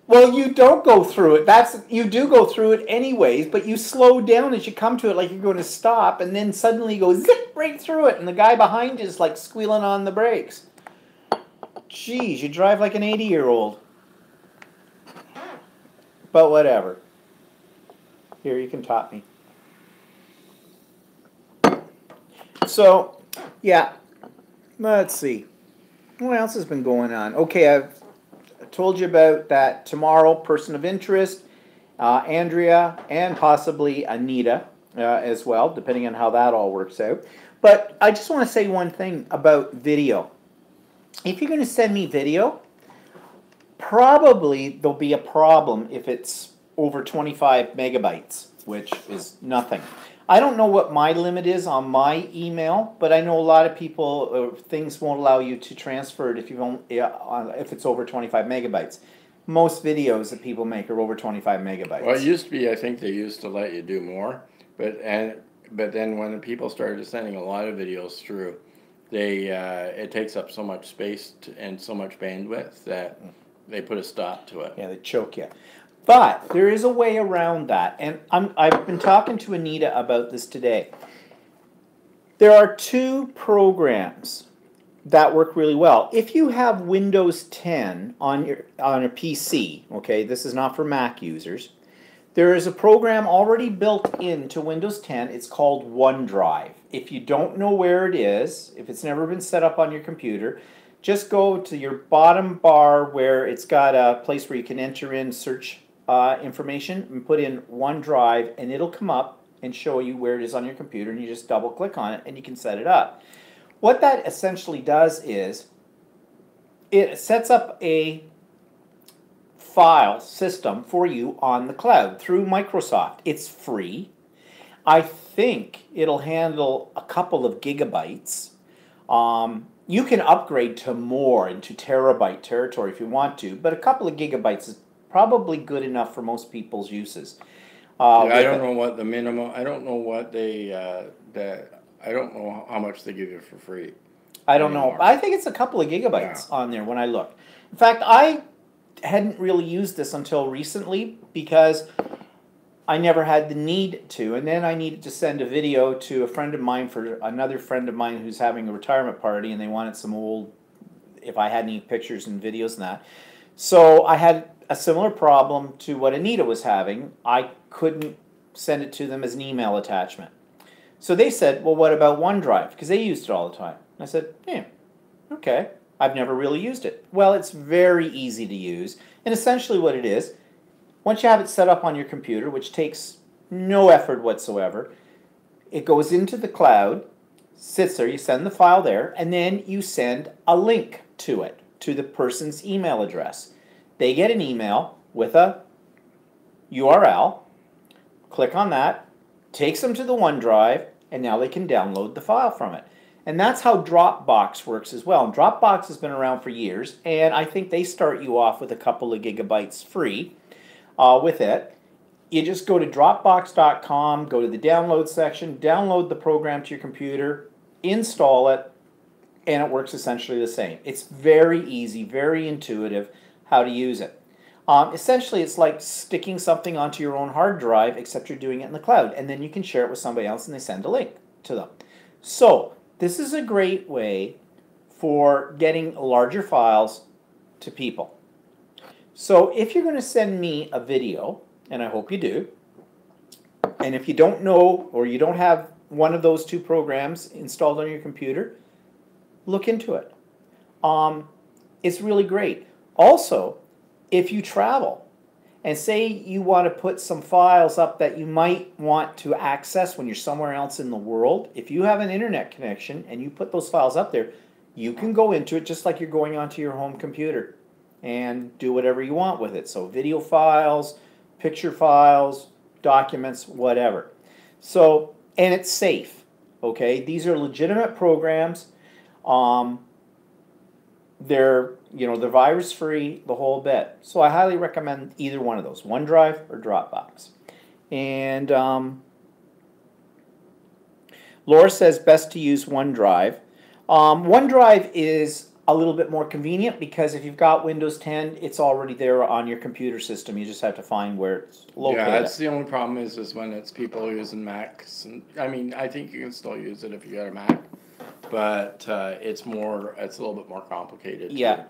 Well, you don't go through it. You do go through it anyways, but you slow down as you come to it, like you're going to stop, and then suddenly you go zip right through it, and the guy behind you is like squealing on the brakes. Jeez, you drive like an 80-year-old. But whatever. Here, you can top me. So, yeah. Let's see. What else has been going on? Okay, I've told you about that tomorrow, person of interest, Andrea, and possibly Anita as well, depending on how that all works out. But I just want to say one thing about video. If you're going to send me video, probably there'll be a problem if it's over 25 megabytes, which is nothing. I don't know what my limit is on my email, but I know a lot of people, things won't allow you to transfer it if it's over 25 megabytes. Most videos that people make are over 25 megabytes. well, it used to be, I think they used to let you do more, but then when people started sending a lot of videos through, it takes up so much space and so much bandwidth that they put a stop to it. Yeah, they choke you. But there is a way around that, and I've been talking to Anita about this today. There are two programs that work really well. If you have Windows 10 on a PC, okay, this is not for Mac users, there is a program already built into Windows 10. It's called OneDrive. If you don't know where it is, if it's never been set up on your computer, just go to your bottom bar where it's got a place where you can enter in search information and put in OneDrive, and it'll come up and show you where it is on your computer, and you just double click on it and you can set it up. What that essentially does is it sets up a file system for you on the cloud through Microsoft. It's free. I think it'll handle a couple of gigabytes. You can upgrade to more, into terabyte territory if you want to, but a couple of gigabytes is probably good enough for most people's uses. I don't know what the minimum. I don't know what I don't know how much they give you for free. I don't know. I think it's a couple of gigabytes on there when I look. In fact, I hadn't really used this until recently because I never had the need to, and then I needed to send a video to a friend of mine for another friend of mine who's having a retirement party, and they wanted some old, if I had any pictures and videos and that. So I had a similar problem to what Anita was having. I couldn't send it to them as an email attachment. So they said, well, what about OneDrive? Because they used it all the time. And I said, yeah, okay. I've never really used it. Well, it's very easy to use. And essentially what it is, once you have it set up on your computer, which takes no effort whatsoever, it goes into the cloud, sits there, you send the file there, and then you send a link to it, to the person's email address. They get an email with a URL, click on that, takes them to the OneDrive, and now they can download the file from it. And that's how Dropbox works as well. And Dropbox has been around for years, and I think they start you off with a couple of gigabytes free with it. You just go to Dropbox.com, go to the download section, download the program to your computer, install it, and it works essentially the same. It's very easy, very intuitive how to use it. Essentially, it's like sticking something onto your own hard drive, except you're doing it in the cloud, and then you can share it with somebody else and they send a link to them. So this is a great way for getting larger files to people. So if you're going to send me a video, and I hope you do, and if you don't know or you don't have one of those two programs installed on your computer, look into it. It's really great. Also, if you travel and say you want to put some files up that you might want to access when you're somewhere else in the world, if you have an internet connection and you put those files up there, you can go into it just like you're going onto your home computer and do whatever you want with it. So video files, picture files, documents, whatever. So, and it's safe, okay? These are legitimate programs. they're, they're virus free, the whole bit. So I highly recommend either one of those, OneDrive or Dropbox. And Laura says best to use OneDrive. OneDrive is a little bit more convenient because if you've got Windows 10, it's already there on your computer system. You just have to find where it's located. Yeah, that's the only problem is when it's people using Macs. And, I mean, I think you can still use it if you got a Mac, but it's a little bit more complicated. Yeah.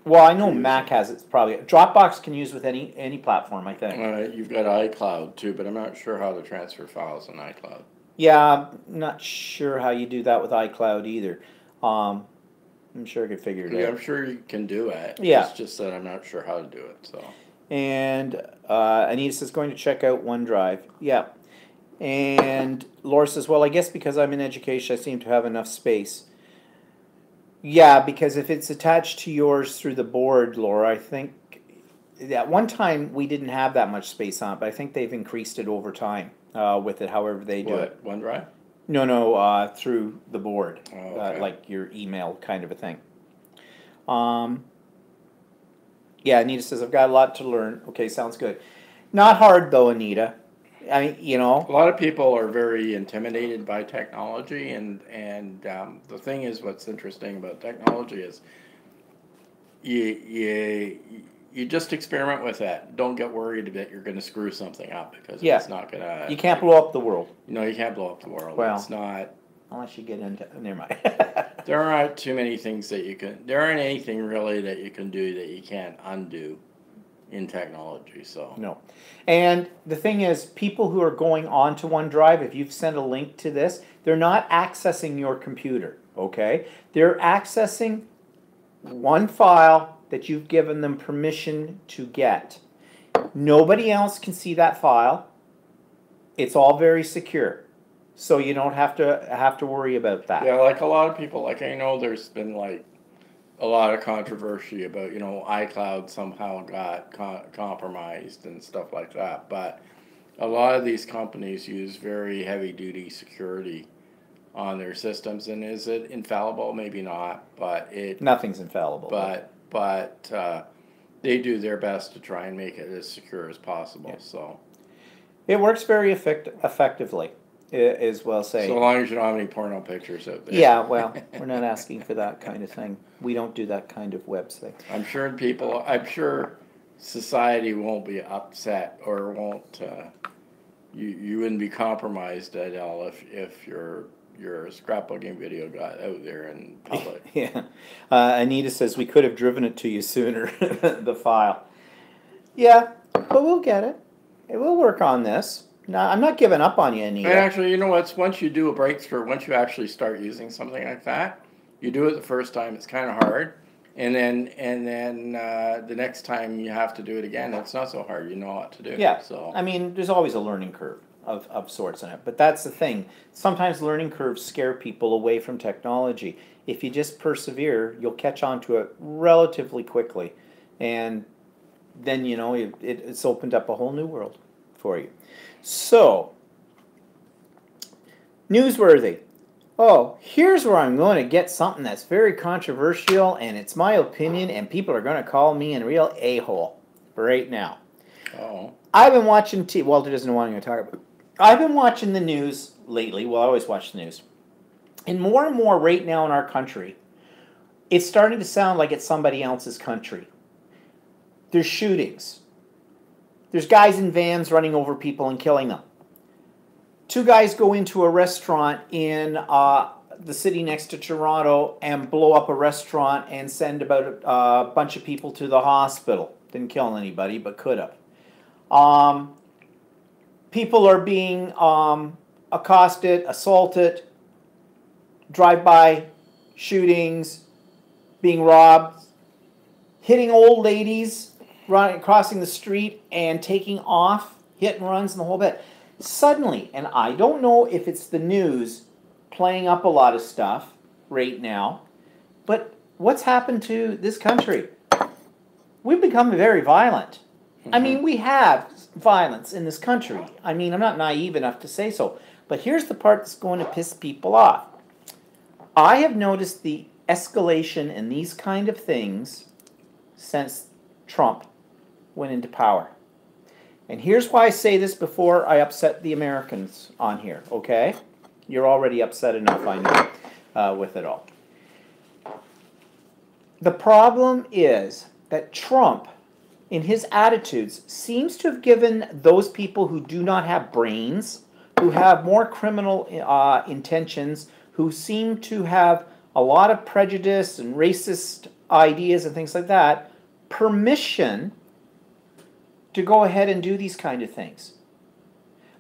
Well, I know Mac has it's probably Dropbox can use with any platform, I think. You've got iCloud too, but I'm not sure how to transfer files in iCloud. Yeah, I'm not sure how you do that with iCloud either. I'm sure I could figure it out. Yeah, I'm sure you can do it. Yeah. It's just that I'm not sure how to do it. So. And Anita says going to check out OneDrive. Yeah. And Laura says, well, I guess because I'm in education, I seem to have enough space. Yeah, because if it's attached to yours through the board, Laura, I think at one time we didn't have that much space on it, but I think they've increased it over time with it, however they do it. OneDrive? No, through the board, Oh, okay. like your email kind of a thing. Yeah, Anita says, I've got a lot to learn. Okay, sounds good. Not hard though, Anita. I mean, A lot of people are very intimidated by technology, and the thing is, what's interesting about technology is you just experiment with that. Don't get worried that you're going to screw something up because it's not going to. You can't blow up the world. No, you can't blow up the world. Well, it's not. Unless you get into. Never mind. There aren't too many things that you can. There aren't anything really that you can do that you can't undo in technology. So no. And the thing is, people who are going on to OneDrive, if you've sent a link to this, they're not accessing your computer. Okay, they're accessing one file that you've given them permission to get. Nobody else can see that file. It's all very secure. So you don't have to worry about that. yeah, like a lot of people, like I know there's been like a lot of controversy about iCloud somehow got compromised and stuff like that. But a lot of these companies use very heavy duty security on their systems, and is it infallible? Maybe not, but Nothing's infallible. But they do their best to try and make it as secure as possible. Yeah. So it works very effectively, is well saying. So long as you don't have any porno pictures out there. Yeah, well, we're not asking for that kind of thing. We don't do that kind of website. I'm sure society won't be upset or won't. You wouldn't be compromised at all if your scrapbooking video got out there in public. Yeah. Anita says we could have driven it to you sooner, the file. Yeah, but we'll get it. We'll work on this. No, I'm not giving up on you, Anita. And actually, you know what? Once you do a breakthrough, once you actually start using something like that, you do it the first time, it's kind of hard. And then the next time you have to do it again, it's not so hard. You know what to do. Yeah. So I mean, there's always a learning curve of sorts in it. But that's the thing. Sometimes learning curves scare people away from technology. If you just persevere, you'll catch on to it relatively quickly. And then, it's opened up a whole new world for you. So, newsworthy. Oh, here's where I'm going to get something that's very controversial, and it's my opinion, and people are going to call me a real a-hole right now. Oh. I've been watching Walter doesn't know what I'm going to talk about. I've been watching the news lately. Well, I always watch the news. And more right now in our country, it's starting to sound like it's somebody else's country. There's shootings. There's guys in vans running over people and killing them. 2 guys go into a restaurant in the city next to Toronto and blow up a restaurant and send about a bunch of people to the hospital. Didn't kill anybody, but could have. People are being accosted, assaulted, drive-by shootings, being robbed, hitting old ladies, crossing the street and taking off, hit and runs and the whole bit. Suddenly, and I don't know if it's the news playing up a lot of stuff right now, but what's happened to this country? We've become very violent. I mean, we have violence in this country. I mean, I'm not naive enough to say so. But here's the part that's going to piss people off. I have noticed the escalation in these kind of things since Trump went into power. And here's why I say this before I upset the Americans on here, okay? You're already upset enough, I know, with it all. The problem is that Trump, in his attitudes, seems to have given those people who do not have brains, who have more criminal intentions, who seem to have a lot of prejudice and racist ideas and things like that, permission to go ahead and do these kind of things.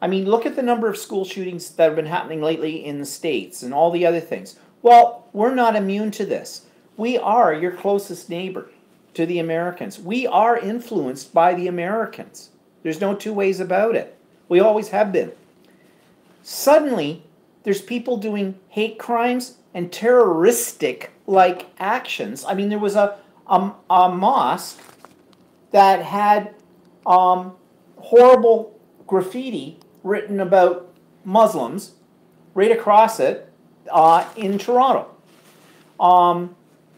I mean, look at the number of school shootings that have been happening lately in the States and all the other things. Well, we're not immune to this. We are your closest neighbor to the Americans. We are influenced by the Americans. There's no two ways about it. We always have been. Suddenly, there's people doing hate crimes and terroristic-like actions. I mean, there was a mosque that had horrible graffiti written about Muslims right across it in Toronto.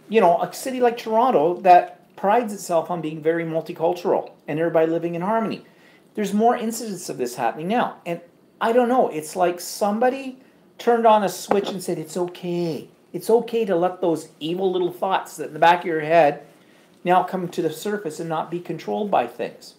You know, a city like Toronto that prides itself on being very multicultural and everybody living in harmony. There's more incidents of this happening now. And I don't know, it's like somebody turned on a switch and said, it's okay. It's okay to let those evil little thoughts that in the back of your head now come to the surface and not be controlled by things.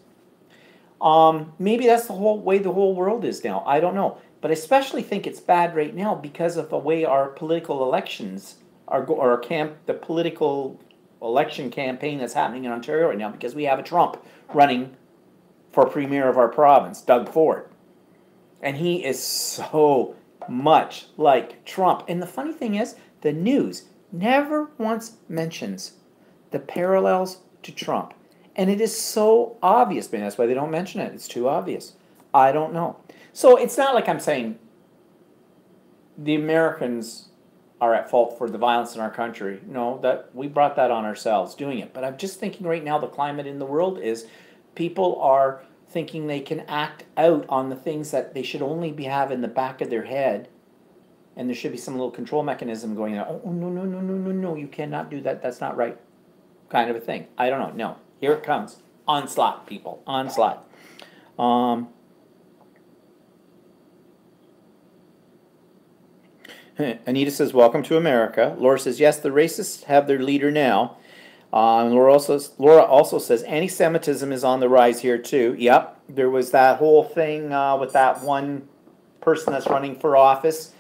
Maybe that's the whole way the whole world is now. I don't know. But I especially think it's bad right now because of the way our political elections are, the political election campaign that's happening in Ontario right now, because we have a Trump running for premier of our province, Doug Ford. And he is so much like Trump. And the funny thing is, the news never once mentions the parallels to Trump. And it is so obvious, man. That's why they don't mention it. It's too obvious. I don't know. So it's not like I'm saying the Americans are at fault for the violence in our country. No, that we brought that on ourselves doing it. But I'm just thinking right now the climate in the world is people are thinking they can act out on the things that they should only have in the back of their head. And there should be some little control mechanism going on. Oh, no, you cannot do that. That's not right. Kind of a thing. I don't know. No. Here it comes. Onslaught, people. Onslaught. Anita says, welcome to America. Laura says, yes, the racists have their leader now. Laura also says, anti-Semitism is on the rise here too. Yep, there was that whole thing with that one person that's running for office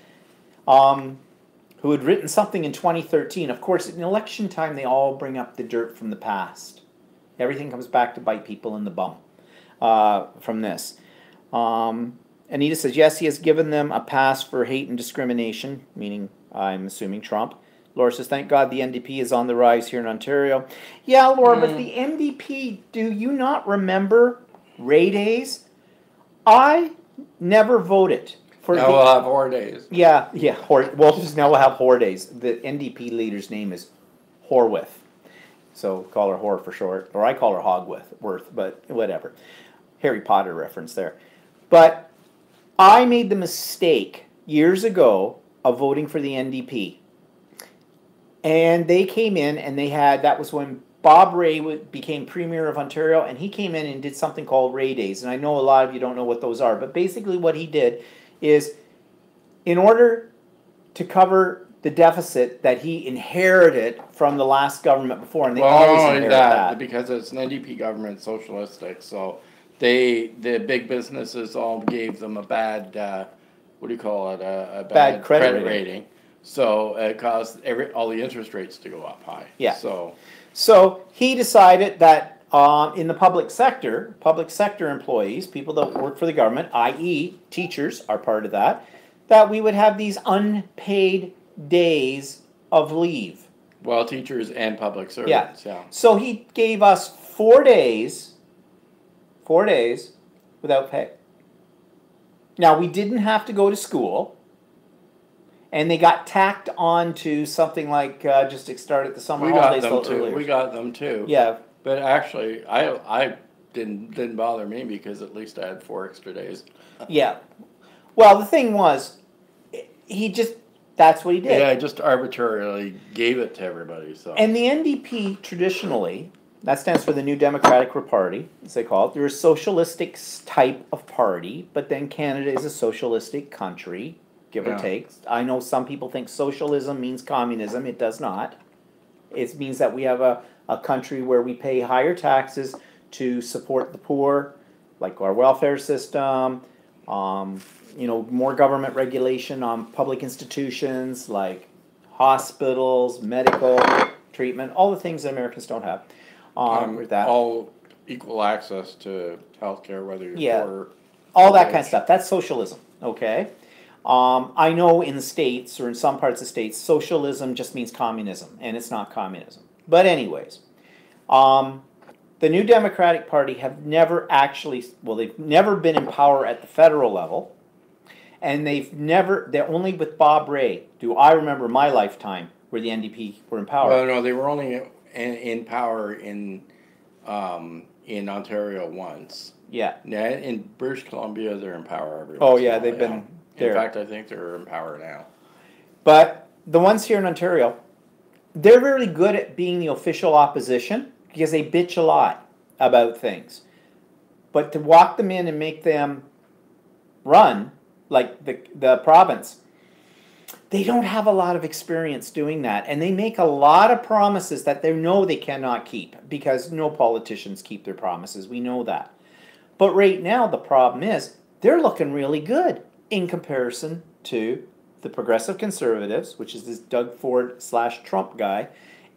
who had written something in 2013. Of course, in election time, they all bring up the dirt from the past. Everything comes back to bite people in the bum from this. Anita says, yes, he has given them a pass for hate and discrimination, meaning, I'm assuming, Trump. Laura says, thank God the NDP is on the rise here in Ontario. Yeah, Laura, but the NDP, do you not remember Ray Days? I never voted for now we'll have Whore Days. Yeah, well, just now we'll have Whore Days. The NDP leader's name is Horwath. So call her Whore for short. Or I call her Hogworth, but whatever. Harry Potter reference there. But I made the mistake years ago of voting for the NDP. And they came in and they had, that was when Bob Rae became Premier of Ontario, and he came in and did something called Ray Days. And I know a lot of you don't know what those are, but basically what he did is, in order to cover the deficit that he inherited from the last government before, and they always inherit that. Because it's an NDP government, socialistic, so the big businesses all gave them a bad, what do you call it, a bad credit rating. So it caused all the interest rates to go up high. Yeah. So he decided that in the public sector employees, people that work for the government, i.e. teachers are part of that we would have these unpaid days of leave. Well, teachers and public servants, yeah. So he gave us 4 days without pay. Now, we didn't have to go to school. And they got tacked on to something like just to start at the summer holidays. We got them too. Yeah. But actually, I didn't bother me because at least I had 4 extra days. Yeah. Well, the thing was, he just That's what he did. Yeah, I just arbitrarily gave it to everybody. So And the NDP traditionally, that stands for the New Democratic Party, as they call it. They're a socialistic type of party, but then Canada is a socialistic country, give or Yeah. take. I know some people think socialism means communism. It does not. It means that we have a country where we pay higher taxes to support the poor, like our welfare system, more government regulation on public institutions like hospitals, medical treatment, all the things that Americans don't have. With that. all equal access to healthcare, whether you're Yeah. poor or All that kind of stuff. That's socialism, okay? I know in the States, or in some parts of the States, socialism just means communism, and it's not communism. But anyways, the New Democratic Party have never actually, they've never been in power at the federal level, and they're only with Bob Rae, do I remember my lifetime, where the NDP were in power. Well, no, they were only in power in Ontario once. Yeah. Yeah, in British Columbia, they're in power every Oh, once in a yeah, while, they've been there. In fact, I think they're in power now. But the ones here in Ontario, they're really good at being the official opposition because they bitch a lot about things. But to walk them in and make them run, like the province, they don't have a lot of experience doing that. And they make a lot of promises that they know they cannot keep because no politicians keep their promises. We know that. But right now, the problem is they're looking really good in comparison to the Progressive Conservatives, which is this Doug Ford / Trump guy,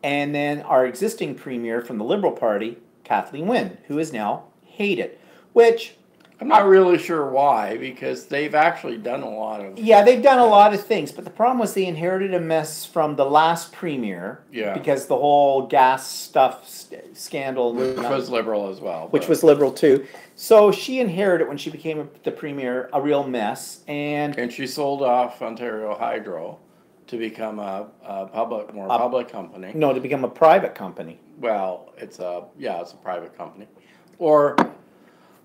and then our existing premier from the Liberal Party, Kathleen Wynne, who is now hated, which... I'm not really sure why, because they've actually done a lot of... Yeah, they've done a lot of things, but the problem was they inherited a mess from the last premier, because the whole gas stuff scandal... Which was Liberal as well. Which was Liberal too. So she inherited, when she became the premier, a real mess, and she sold off Ontario Hydro to become a public company. No, to become a private company. Well, it's a private company.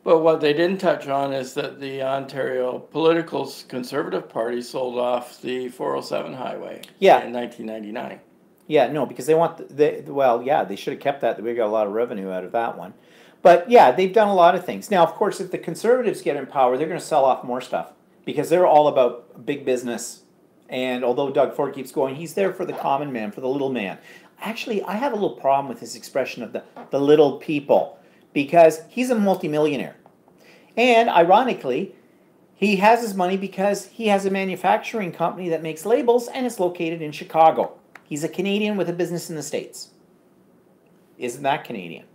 But what they didn't touch on is that the Ontario political Conservative Party sold off the 407 highway in 1999. Yeah, no, because they want, they should have kept that. We got a lot of revenue out of that one. But yeah, they've done a lot of things. Now, of course, if the Conservatives get in power, they're going to sell off more stuff because they're all about big business. And although Doug Ford keeps going, he's there for the common man, for the little man. Actually, I have a little problem with his expression of the little people, because he's a multimillionaire. And ironically, he has his money because he has a manufacturing company that makes labels and it's located in Chicago. He's a Canadian with a business in the States. Isn't that Canadian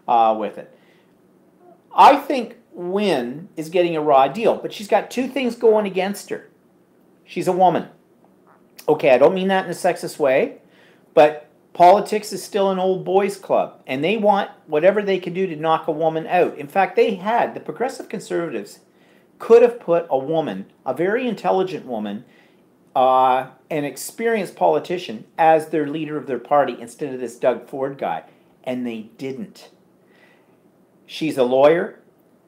with it? I think Wynne is getting a raw deal, but she's got two things going against her. She's a woman. Okay, I don't mean that in a sexist way, but politics is still an old boys club, and they want whatever they can do to knock a woman out. In fact, the Progressive Conservatives could have put a woman, a very intelligent woman, an experienced politician, as their leader of their party instead of this Doug Ford guy, and they didn't. She's a lawyer.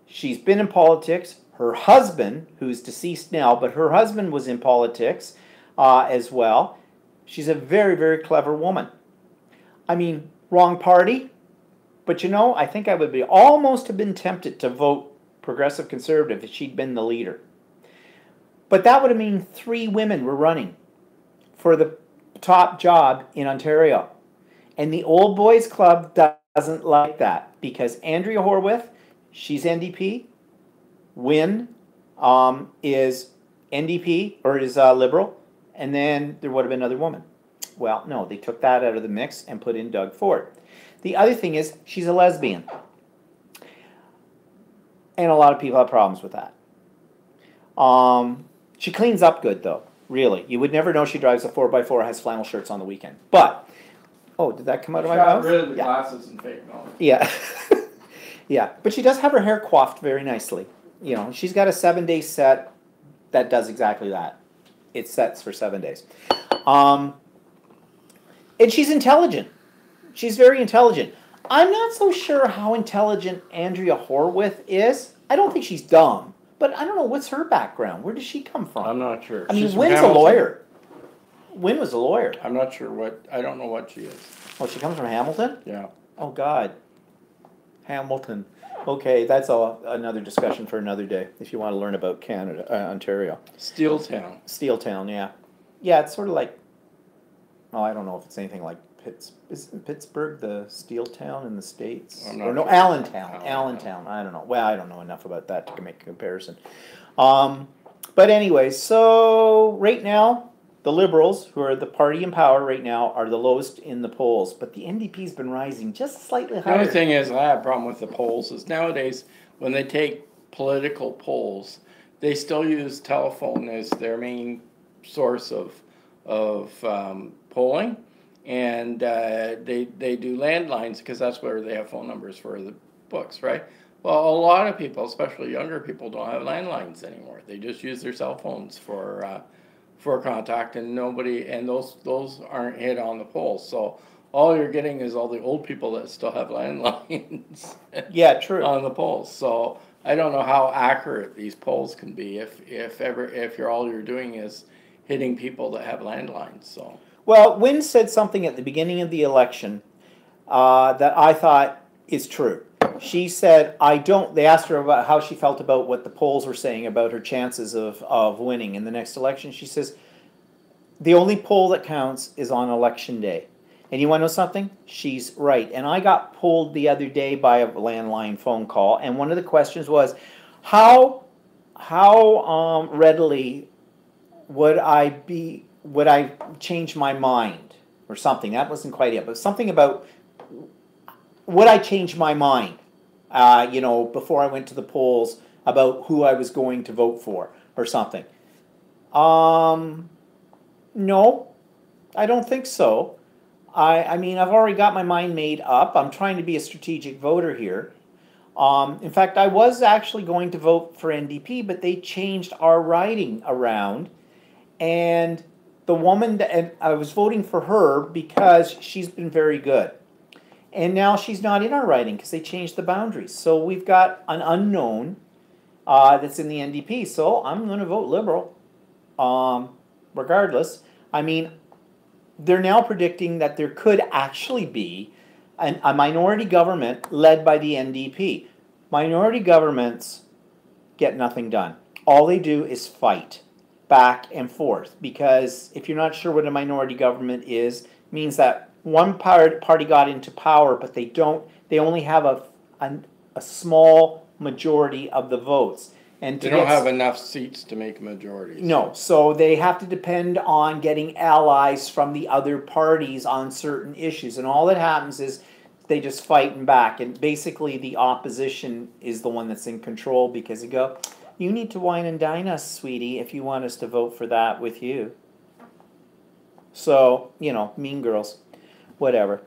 She's been in politics. Her husband, who's deceased now, but her husband was in politics as well. She's a very, very clever woman. I mean, wrong party, but I think I would be almost have been tempted to vote Progressive Conservative if she'd been the leader. But that would have mean 3 women were running for the top job in Ontario. And the Old Boys Club doesn't like that because Andrea Horwath, she's NDP, Wynne is NDP, or is Liberal, and then there would have been another woman. Well, no, they took that out of the mix and put in Doug Ford. The other thing is, she's a lesbian. And a lot of people have problems with that. She cleans up good, though, really. You would never know she drives a 4x4, has flannel shirts on the weekend. But, did that come out of my mouth? Got rid of the glasses and fake nose. Yeah. Yeah, but she does have her hair coiffed very nicely. She's got a 7-day set that does exactly that. It sets for 7 days. And she's intelligent. She's very intelligent. I'm not so sure how intelligent Andrea Horwath is. I don't think she's dumb. But I don't know, what's her background? Where does she come from? I'm not sure. I mean, Wynn's a lawyer. Wynn was a lawyer. I'm not sure what, I don't know what she is. Oh, she comes from Hamilton? Yeah. Oh, God. Hamilton. Okay, that's another discussion for another day, if you want to learn about Canada, Ontario. Steeltown. Steeltown, yeah. Yeah, it's sort of like, oh, I don't know if it's anything like isn't Pittsburgh the steel town in the States? I'm not Or no, sure. Allentown, Allentown. I don't know. Well, I don't know enough about that to make a comparison. But anyway, so right now, the Liberals, who are the party in power right now, are the lowest in the polls. But the NDP's been rising just slightly The only higher. thing is, I have a problem with the polls, is nowadays, when they take political polls, they still use telephone as their main source of polling. And they do landlines, because that's where they have phone numbers for the books, right? Well, a lot of people, especially younger people, don't have landlines anymore. They just use their cell phones for contact, and those aren't hit on the polls. So all you're getting is all the old people that still have landlines Yeah, true. on the polls. So I don't know how accurate these polls can be if all you're doing is hitting people that have landlines. So. Well, Wynn said something at the beginning of the election that I thought is true. She said, they asked her about how she felt about what the polls were saying about her chances of winning in the next election. She says, the only poll that counts is on election day. And you want to know something? She's right. And I got polled the other day by a landline phone call, and one of the questions was, how readily would I change my mind or something? That wasn't quite it, but something about, would I change my mind, before I went to the polls about who I was going to vote for or something? No, I don't think so. I mean, I've already got my mind made up. I'm trying to be a strategic voter here. In fact, I was actually going to vote for NDP, but they changed our riding around. And the woman, and I was voting for her because she's been very good. And now she's not in our riding because they changed the boundaries. So we've got an unknown that's in the NDP. So I'm going to vote Liberal regardless. I mean, they're now predicting that there could actually be a minority government led by the NDP. Minority governments get nothing done. All they do is fight back and forth, because if you're not sure what a minority government is, it means that one party got into power, but they only have a small majority of the votes. And They don't have enough seats to make a majority. No, so they have to depend on getting allies from the other parties on certain issues. And all that happens is they just fighting back. And basically the opposition is the one that's in control, because they go, you need to wine and dine us, sweetie, if you want us to vote for that with you. So, mean girls, whatever.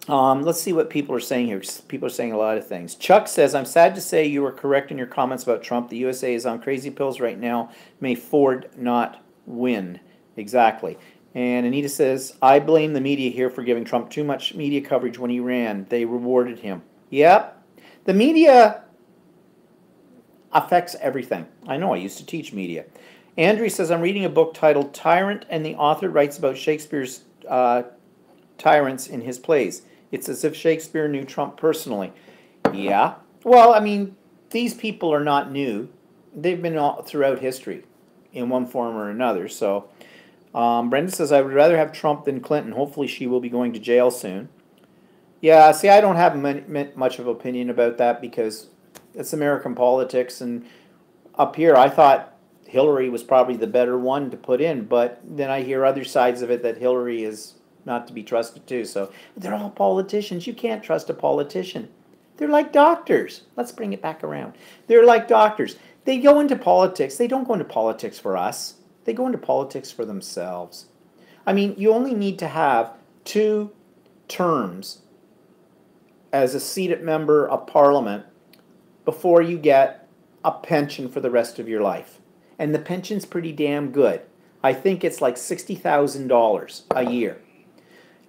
Let's see what people are saying here. People are saying a lot of things. Chuck says, I'm sad to say you were correct in your comments about Trump. The USA is on crazy pills right now. May Ford not win. Exactly. And Anita says, I blame the media here for giving Trump too much media coverage when he ran. They rewarded him. Yep. The media affects everything. I know, I used to teach media. Andrew says, I'm reading a book titled Tyrant, and the author writes about Shakespeare's tyrants in his plays. It's as if Shakespeare knew Trump personally. Yeah. Well, I mean, these people are not new. They've been all throughout history in one form or another. So, Brenda says, I would rather have Trump than Clinton. Hopefully she will be going to jail soon. Yeah, see, I don't have much of an opinion about that, because it's American politics. And up here, I thought Hillary was probably the better one to put in. But then I hear other sides of it that Hillary is not to be trusted too. So they're all politicians. You can't trust a politician. They're like doctors. Let's bring it back around. They're like doctors. They go into politics. They don't go into politics for us. They go into politics for themselves. I mean, you only need to have 2 terms as a seated member of parliament before you get a pension for the rest of your life. And the pension's pretty damn good. I think it's like $60,000 a year.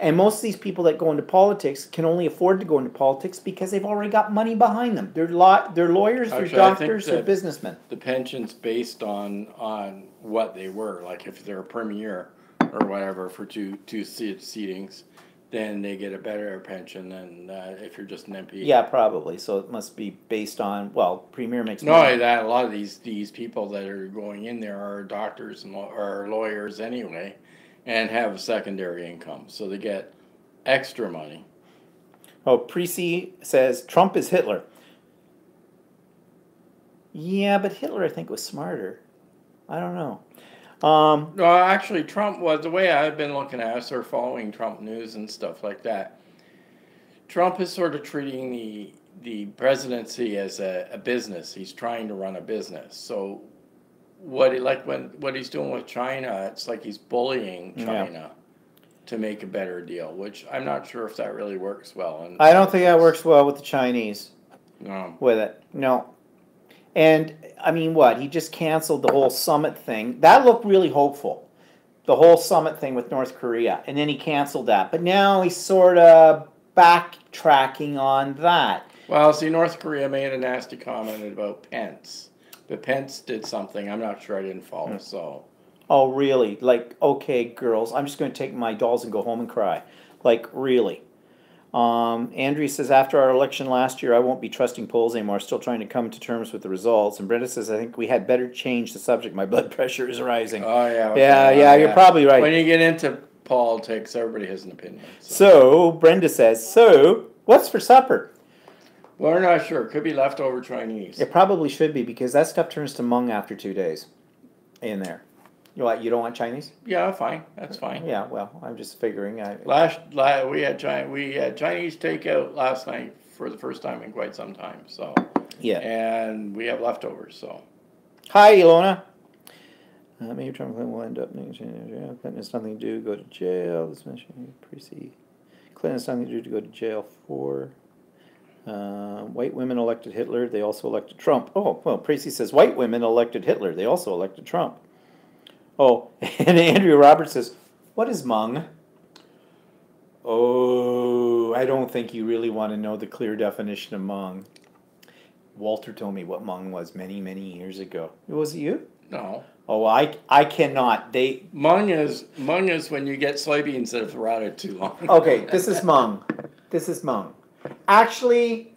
And most of these people that go into politics can only afford to go into politics because they've already got money behind them. They're lawyers, they're Actually, doctors, they're businessmen. The pension's based on what they were. Like if they're a premier or whatever for two seatings, then they get a better pension than if you're just an MP. Yeah, probably. So it must be based on, well, Premier makes Not only money. that, a lot of these people that are going in there are doctors and or lawyers anyway, and have a secondary income, so they get extra money. Oh, Precy says Trump is Hitler. Yeah, but Hitler, I think, was smarter. I don't know. No, actually, Trump was, the way I've been looking at it, sort of following Trump news and stuff like that. Trump is sort of treating the presidency as a business. He's trying to run a business. So what he's doing with China, it's like he's bullying China to make a better deal, which I'm not sure if that really works well. And I don't think that works well with the Chinese. No. With it. No. And, I mean, what? He just canceled the whole summit thing. That looked really hopeful. The whole summit thing with North Korea. And then he canceled that. But now he's sort of backtracking on that. Well, see, North Korea made a nasty comment about Pence. But Pence did something. I'm not sure, I didn't follow, so. Oh, really? Like, okay, girls, I'm just going to take my dolls and go home and cry. Like, really? Andrea says, after our election last year, I won't be trusting polls anymore. Still trying to come to terms with the results. And Brenda says, I think we had better change the subject. My blood pressure is rising. Oh, yeah. Yeah, you're probably right. When you get into politics, everybody has an opinion. So Brenda says, so, what's for supper? Well, we're not sure. Could be leftover Chinese. It probably should be, because that stuff turns to mung after 2 days in there. You what? You don't want Chinese? Yeah, fine. That's fine. Yeah, well, I'm just figuring. We had Chinese takeout last night for the first time in quite some time. So yeah, and we have leftovers. So hi, Ilona. Maybe Trump will end up in jail. Clinton has nothing to do. Go to jail. This mentioned Precy. Clinton has nothing to do to go to jail for. White women elected Hitler. They also elected Trump. Oh, well, Precy says white women elected Hitler. They also elected Trump. Oh, and Andrea Roberts says, what is Hmong? Oh, I don't think you really want to know the clear definition of Hmong. Walter told me what Hmong was many, many years ago. Was it you? no. Oh, I cannot. Hmong is when you get soybeans that have rotted too long. Okay, this is Hmong. This is Hmong. Actually,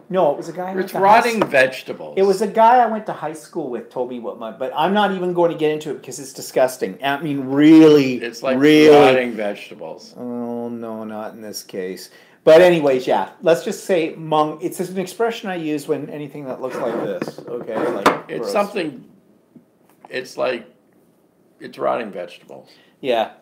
no, it was a guy. It's rotting vegetables. It was a guy I went to high school with told me what but I'm not even going to get into it because it's disgusting. I mean, really. It's like really, rotting vegetables. Oh, no, not in this case. But anyways, yeah, let's just say Hmong. It's an expression I use when anything that looks like this, okay? Like It's gross. something, it's like, it's rotting vegetables. Yeah.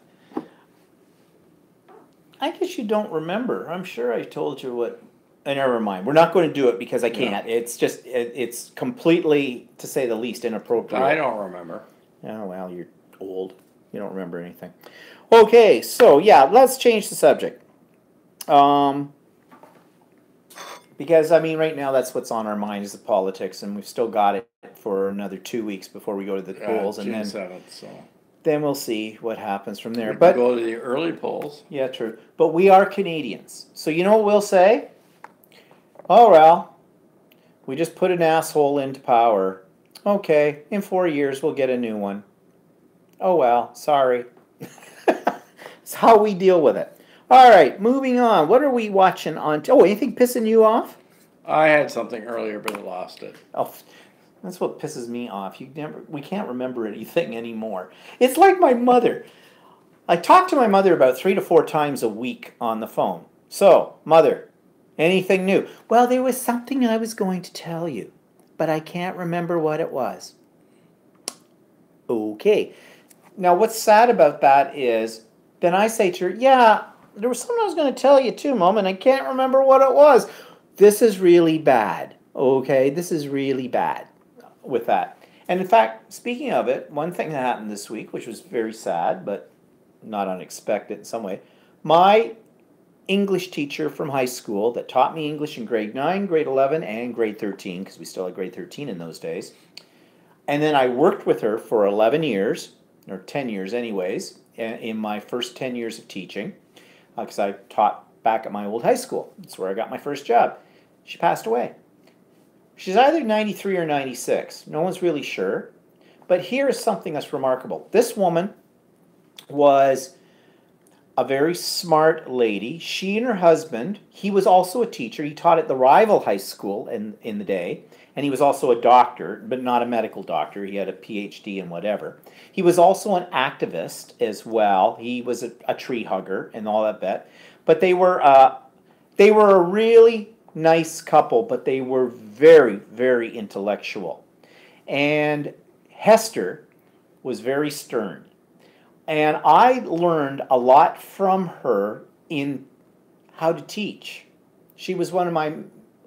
I guess you don't remember. I'm sure I told you what. Never mind. We're not going to do it because I can't. It's just, it's completely, to say the least, inappropriate. I don't remember. Oh, well, you're old. You don't remember anything. Okay, so yeah, let's change the subject. Because, I mean, right now that's what's on our mind is the politics, and we've still got it for another 2 weeks before we go to the polls, and June then 7th, so. then we'll see what happens from there. We But can go to the early polls. yeah, true. But we are Canadians, so you know what we'll say? Oh, well, we just put an asshole into power. Okay, in 4 years we'll get a new one. Oh, well, sorry. It's how we deal with it. All right, moving on. What are we watching on? Oh, anything pissing you off? I had something earlier, but I lost it. Oh, that's what pisses me off. We can't remember anything anymore. It's like my mother. I talk to my mother about 3 to 4 times a week on the phone. So, mother, anything new? Well, there was something I was going to tell you, but I can't remember what it was. Okay. Now, what's sad about that is, then I say to her, yeah, there was something I was going to tell you too, Mom, and I can't remember what it was. This is really bad. Okay, this is really bad with that. And in fact, speaking of it, one thing that happened this week, which was very sad, but not unexpected in some way, my English teacher from high school that taught me English in grade 9, grade 11, and grade 13, because we still had grade 13 in those days. And then I worked with her for 11 years, or 10 years anyways, in my first 10 years of teaching, because I taught back at my old high school. That's where I got my first job. She passed away. She's either 93 or 96. No one's really sure. But here is something that's remarkable. This woman was a very smart lady. She and her husband, he was also a teacher. He taught at the rival high school in the day. And he was also a doctor, but not a medical doctor. He had a PhD in whatever. He was also an activist as well. He was a tree hugger and all that bit. But they were a really nice couple, but they were very, very intellectual. And Hester was very stern. And I learned a lot from her in how to teach. She was one of my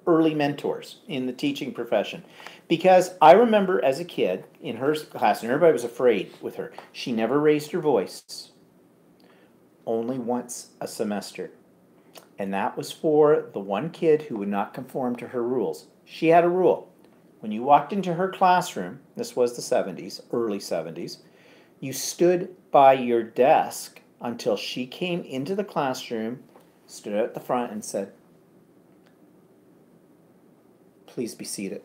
early mentors in the teaching profession. Because I remember as a kid in her class, and everybody was afraid with her, she never raised her voice. Only once a semester. And that was for the one kid who would not conform to her rules. She had a rule. When you walked into her classroom, this was the 70s, early 70s, you stood by your desk until she came into the classroom, stood at the front and said, "Please be seated."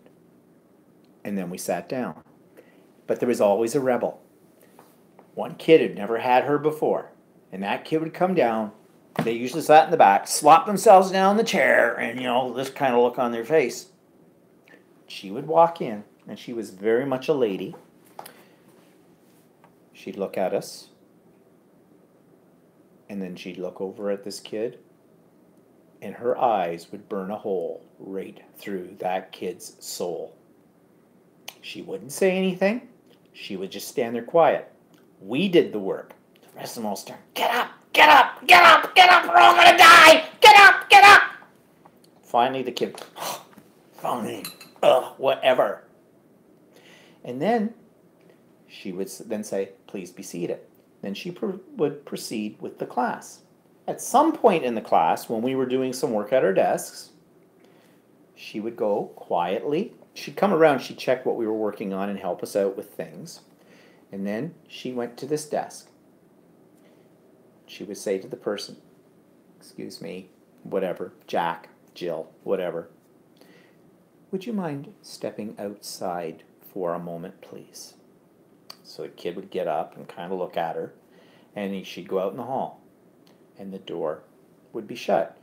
And then we sat down. But there was always a rebel. One kid had never had her before. And that kid would come down. They usually sat in the back, slop themselves down in the chair, and, this kind of look on their face. She would walk in, and she was very much a lady. She'd look at us, and then she'd look over at this kid, and her eyes would burn a hole right through that kid's soul. She wouldn't say anything. She would just stand there quiet. We did the work. The rest of them all started, "Get up, get up, get up, get up, we're all going to die. Get up, get up." Finally, the kid, "Fine, whatever." And then she would then say, "Please be seated." Then she would proceed with the class. At some point in the class, when we were doing some work at our desks, she would go quietly. She'd come around, she'd check what we were working on and help us out with things. And then she went to this desk. She would say to the person, "Excuse me, whatever, Jack, Jill, whatever, would you mind stepping outside for a moment, please?" So the kid would get up and kind of look at her, and she'd go out in the hall, and the door would be shut.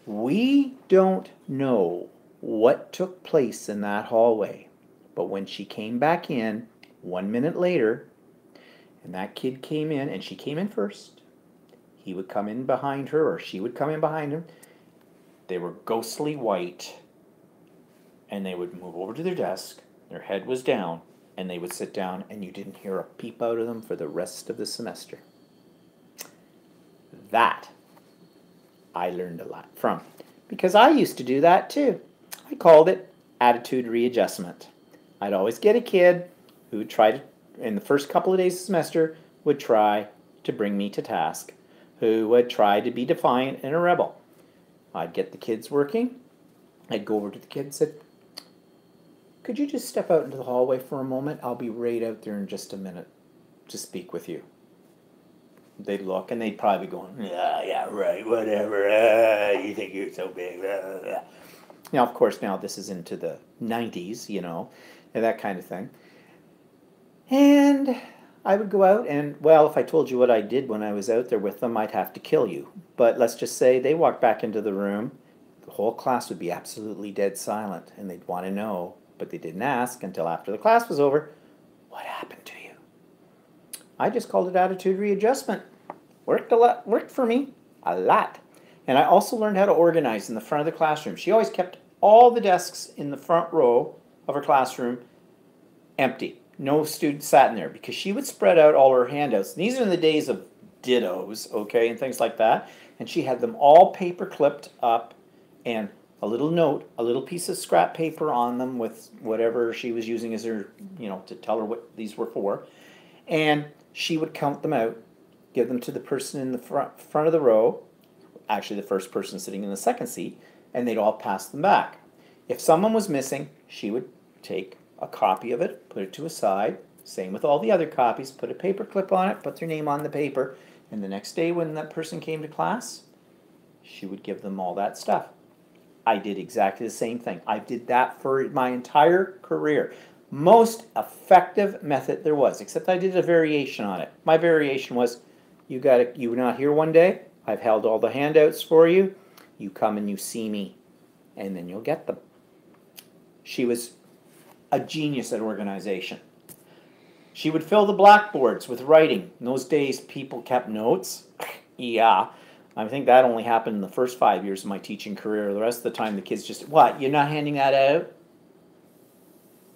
We don't know what took place in that hallway, but when she came back in 1 minute later, and that kid came in, and she came in first, he would come in behind her, or she would come in behind him. They were ghostly white, and they would move over to their desk, their head was down, and they would sit down, and you didn't hear a peep out of them for the rest of the semester. That I learned a lot from, because I used to do that too. I called it attitude readjustment. I'd always get a kid who would try to, in the first couple of days of the semester, would try to bring me to task, who would try to be defiant and a rebel. I'd get the kids working. I'd go over to the kid and said, "Could you just step out into the hallway for a moment? I'll be right out there in just a minute to speak with you." They'd look, and they'd probably be going, yeah, right, whatever, you think you're so big. Now, of course, now this is into the 90s, and that kind of thing. And I would go out, and, well, if I told you what I did when I was out there with them, I'd have to kill you. But let's just say they walked back into the room, the whole class would be absolutely dead silent, and they'd want to know, but they didn't ask until after the class was over, "What happened to you?" I just called it attitude readjustment. Worked a lot, worked for me a lot. And I also learned how to organize in the front of the classroom. She always kept all the desks in the front row of her classroom empty. No student sat in there, because she would spread out all her handouts. And these are in the days of dittos, okay, and things like that. And she had them all paper clipped up, and a little note, a little piece of scrap paper on them with whatever she was using as her, to tell her what these were for. And she would count them out, give them to the person in the front of the row, actually the first person sitting in the second seat, and they'd all pass them back. If someone was missing, she would take a copy of it, put it to a side, same with all the other copies, put a paper clip on it, put their name on the paper, and the next day when that person came to class, she would give them all that stuff. I did exactly the same thing. I did that for my entire career. Most effective method there was, except I did a variation on it. My variation was, You're not here one day. I've held all the handouts for you. You come and you see me, and then you'll get them. She was a genius at organization. She would fill the blackboards with writing. In those days, people kept notes. Yeah. I think that only happened in the first 5 years of my teaching career. The rest of the time, the kids just, what, you're not handing that out?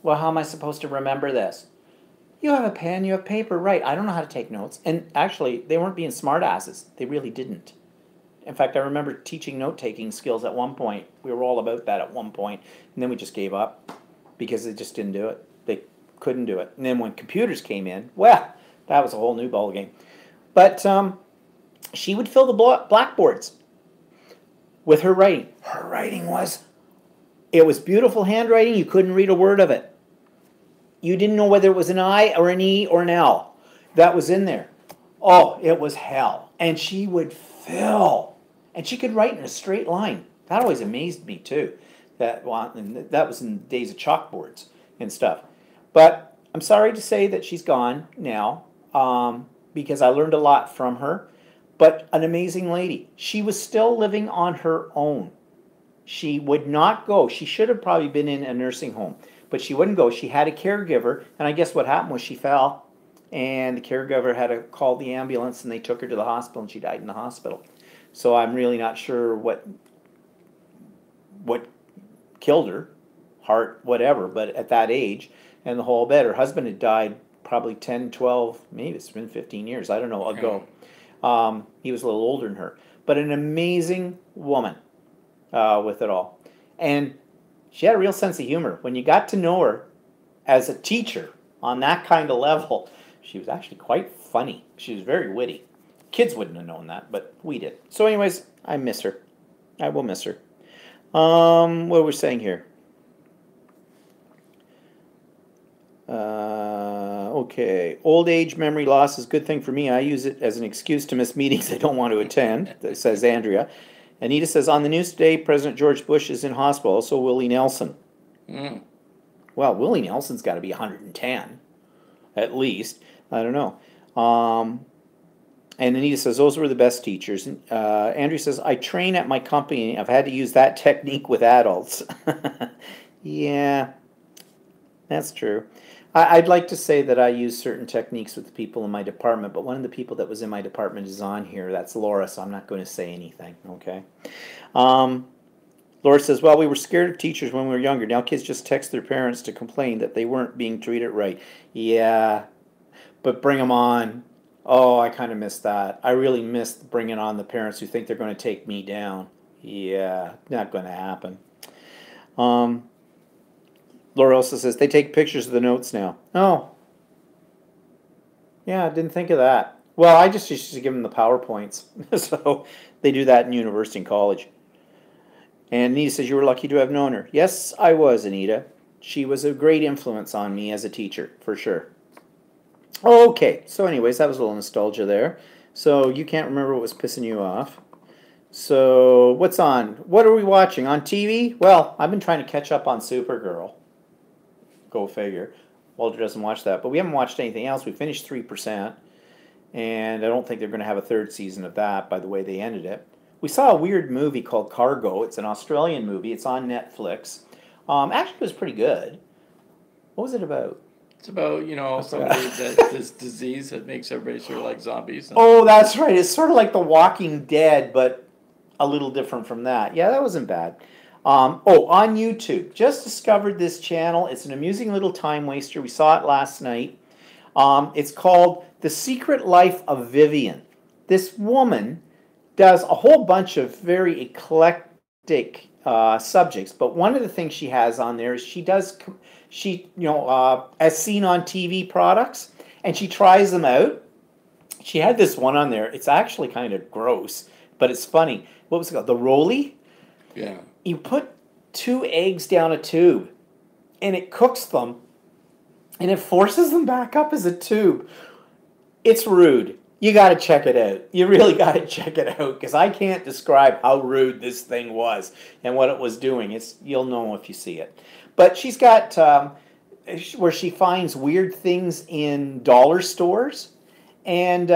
Well, how am I supposed to remember this? You have a pen, you have paper, right. I don't know how to take notes. And actually, they weren't being smartasses. They really didn't. In fact, I remember teaching note-taking skills at one point. We were all about that at one point, and then we just gave up because they just didn't do it. They couldn't do it. And then when computers came in, well, that was a whole new ballgame. But she would fill the blackboards with her writing. Her writing was, it was beautiful handwriting. You couldn't read a word of it. You didn't know whether it was an I or an E or an L that was in there. Oh, it was hell. And she would fill. And she could write in a straight line. That always amazed me too. That was in the days of chalkboards and stuff. But I'm sorry to say that she's gone now, because I learned a lot from her. But an amazing lady. She was still living on her own. She would not go. She should have probably been in a nursing home, but she wouldn't go. She had a caregiver, and I guess what happened was she fell, and the caregiver had to call the ambulance, and they took her to the hospital, and she died in the hospital. So I'm really not sure what killed her, heart, whatever, but at that age and the whole bit. Her husband had died probably 10, 12, maybe it's been 15 years, I don't know, ago. He was a little older than her. But an amazing woman with it all. And she had a real sense of humor. When you got to know her as a teacher on that kind of level, she was actually quite funny. She was very witty. Kids wouldn't have known that, but we did. So anyways, I miss her. I will miss her. What are we saying here? Okay. Old age memory loss is a good thing for me. I use it as an excuse to miss meetings I don't want to attend, says Andrea. Anita says, on the news today, President George Bush is in hospital, so Willie Nelson. Well, Willie Nelson's got to be 110, at least. I don't know. And Anita says, those were the best teachers. Andrea says, I train at my company. I've had to use that technique with adults. Yeah, that's true. I'd like to say that I use certain techniques with the people in my department, but one of the people that was in my department is on here. That's Laura, so I'm not going to say anything, okay? Laura says, well, we were scared of teachers when we were younger. Now kids just text their parents to complain that they weren't being treated right. Yeah, but bring them on. Oh, I kind of missed that. I really missed bringing on the parents who think they're going to take me down. Yeah, not going to happen. Laura also says, they take pictures of the notes now. Oh. Yeah, I didn't think of that. Well, I just used to give them the PowerPoints. So they do that in university and college. And Anita says, you were lucky to have known her. Yes, I was, Anita. She was a great influence on me as a teacher, for sure. Okay, so anyways, that was a little nostalgia there. So you can't remember what was pissing you off. So what's on? What are we watching? On TV? Well, I've been trying to catch up on Supergirl. Go figure. Walter doesn't watch that. But we haven't watched anything else. We finished 3%. And I don't think they're going to have a third season of that by the way they ended it. We saw a weird movie called Cargo. It's an Australian movie. It's on Netflix. Actually, it was pretty good. What was it about? It's about, somebody that this disease that makes everybody sort of like zombies. Oh, that's right. It's sort of like The Walking Dead, but a little different from that. Yeah, that wasn't bad. On YouTube. Just discovered this channel. It's an amusing little time waster. We saw it last night. It's called The Secret Life of Vivian. This woman does a whole bunch of very eclectic subjects, but one of the things she has on there is she as seen on TV products, and she tries them out. She had this one on there. It's actually kind of gross, but it's funny. What was it called? The Rolly? Yeah. You put 2 eggs down a tube, and it cooks them, and it forces them back up as a tube. It's rude. You got to check it out. You really got to check it out, because I can't describe how rude this thing was and what it was doing. You'll know if you see it. But she's got where she finds weird things in dollar stores, and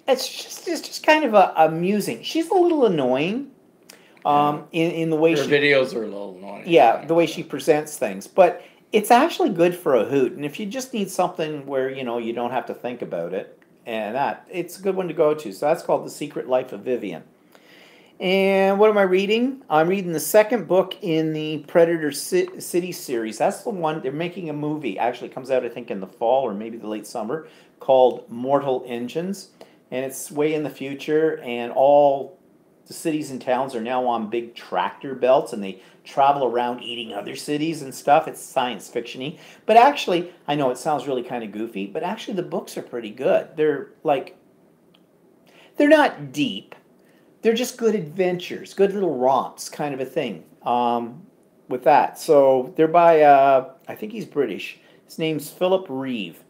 it's just kind of amusing. She's a little annoying, in the way Her she, videos are a little annoying. yeah, the way she presents things. But it's actually good for a hoot. And if you just need something where you don't have to think about it, it's a good one to go to. So that's called The Secret Life of Vivian. And what am I reading? I'm reading the second book in the Predator City series. That's the one they're making a movie. Actually, it comes out I think in the fall or maybe the late summer, called Mortal Engines, and it's way in the future. And all the cities and towns are now on big tractor belts, and they travel around eating other cities and stuff. It's science fiction-y, but actually, I know it sounds really kind of goofy, but actually the books are pretty good. They're not deep. They're just good adventures, good little romps, kind of a thing. With that, so they're by I think he's British. His name's Philip Reeve,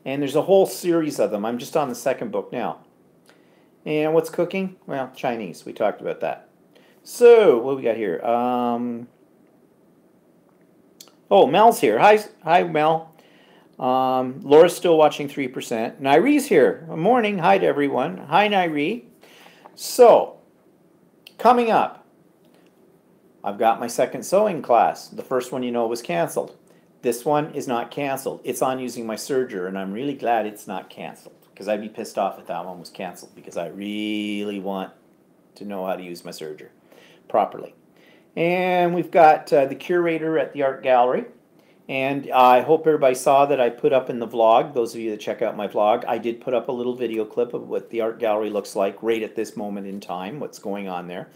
and there's a whole series of them. I'm just on the second book now. And what's cooking? Well, Chinese. We talked about that. So what we got here? Oh, Mel's here. Hi, Mel. Laura's still watching 3%. Nyrie's here. Good morning. Hi to everyone. Hi, Nyrie. So, coming up, I've got my second sewing class. The first one was canceled. This one is not canceled. It's on using my serger, and I'm really glad it's not canceled, because I'd be pissed off if that one was canceled, because I really want to know how to use my serger properly. And we've got the curator at the art gallery. And I hope everybody saw that I put up in the vlog, those of you that check out my vlog, I did put up a little video clip of what the art gallery looks like right at this moment in time, what's going on there.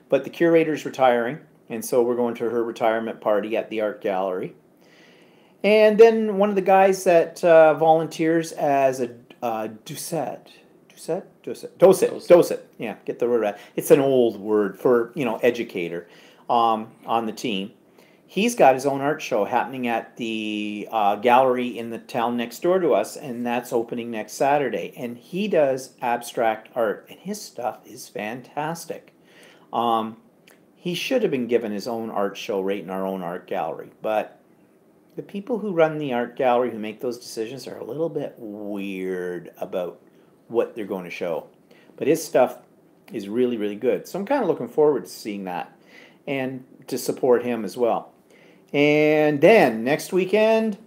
But the curator's retiring, and so we're going to her retirement party at the art gallery. And then one of the guys that volunteers as a docet, yeah, get the word right. It's an old word for, educator on the team. He's got his own art show happening at the gallery in the town next door to us, and that's opening next Saturday. And he does abstract art, and his stuff is fantastic. He should have been given his own art show right in our own art gallery, but the people who run the art gallery, who make those decisions, are a little bit weird about what they're going to show. But his stuff is really, really good. So I'm kind of looking forward to seeing that and to support him as well. And then next weekend,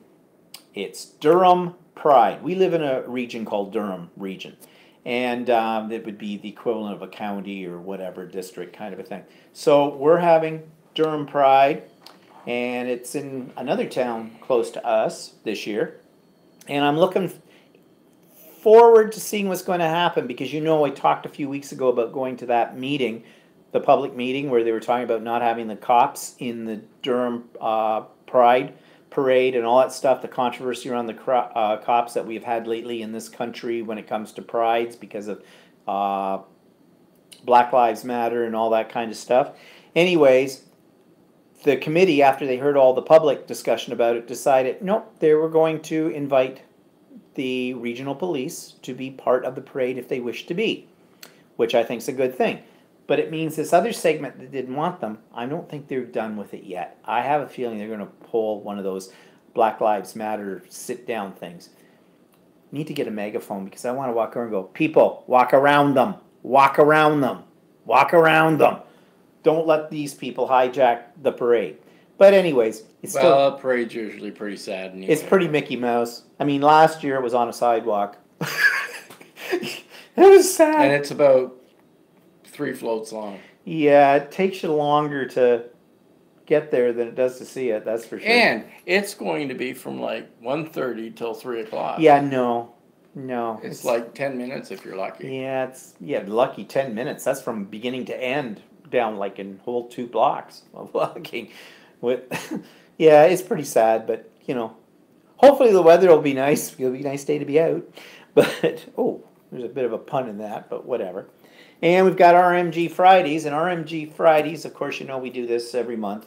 it's Durham Pride. We live in a region called Durham Region. And it would be the equivalent of a county or whatever district kind of a thing. So we're having Durham Pride, and it's in another town close to us this year. And I'm looking forward to seeing what's going to happen, because I talked a few weeks ago about going to that meeting, the public meeting where they were talking about not having the cops in the Durham Pride parade and all that stuff, the controversy around the cops that we've had lately in this country when it comes to prides because of Black Lives Matter and all that kind of stuff. Anyways, the committee, after they heard all the public discussion about it, decided, nope, they were going to invite the regional police to be part of the parade if they wish to be, which I think is a good thing. But it means this other segment that didn't want them, I don't think they're done with it yet. I have a feeling they're going to pull one of those Black Lives Matter sit-down things. Need to get a megaphone, because I want to walk around and go, people, walk around them, walk around them, walk around them. Don't let these people hijack the parade. But anyways, it's still... a parade's usually pretty sad. Anyway. It's pretty Mickey Mouse. I mean, last year it was on a sidewalk. It was sad. And it's about 3 floats long. Yeah, it takes you longer to get there than it does to see it, that's for sure. And it's going to be from like 1:30 till 3 o'clock. Yeah, no. It's like 10 minutes if you're lucky. Yeah, lucky 10 minutes. That's from beginning to end, down like in whole 2 blocks of walking. Yeah, it's pretty sad, but hopefully the weather will be nice. It'll be a nice day to be out. But there's a bit of a pun in that, but whatever. And we've got RMG Fridays, and RMG Fridays, of course, we do this every month,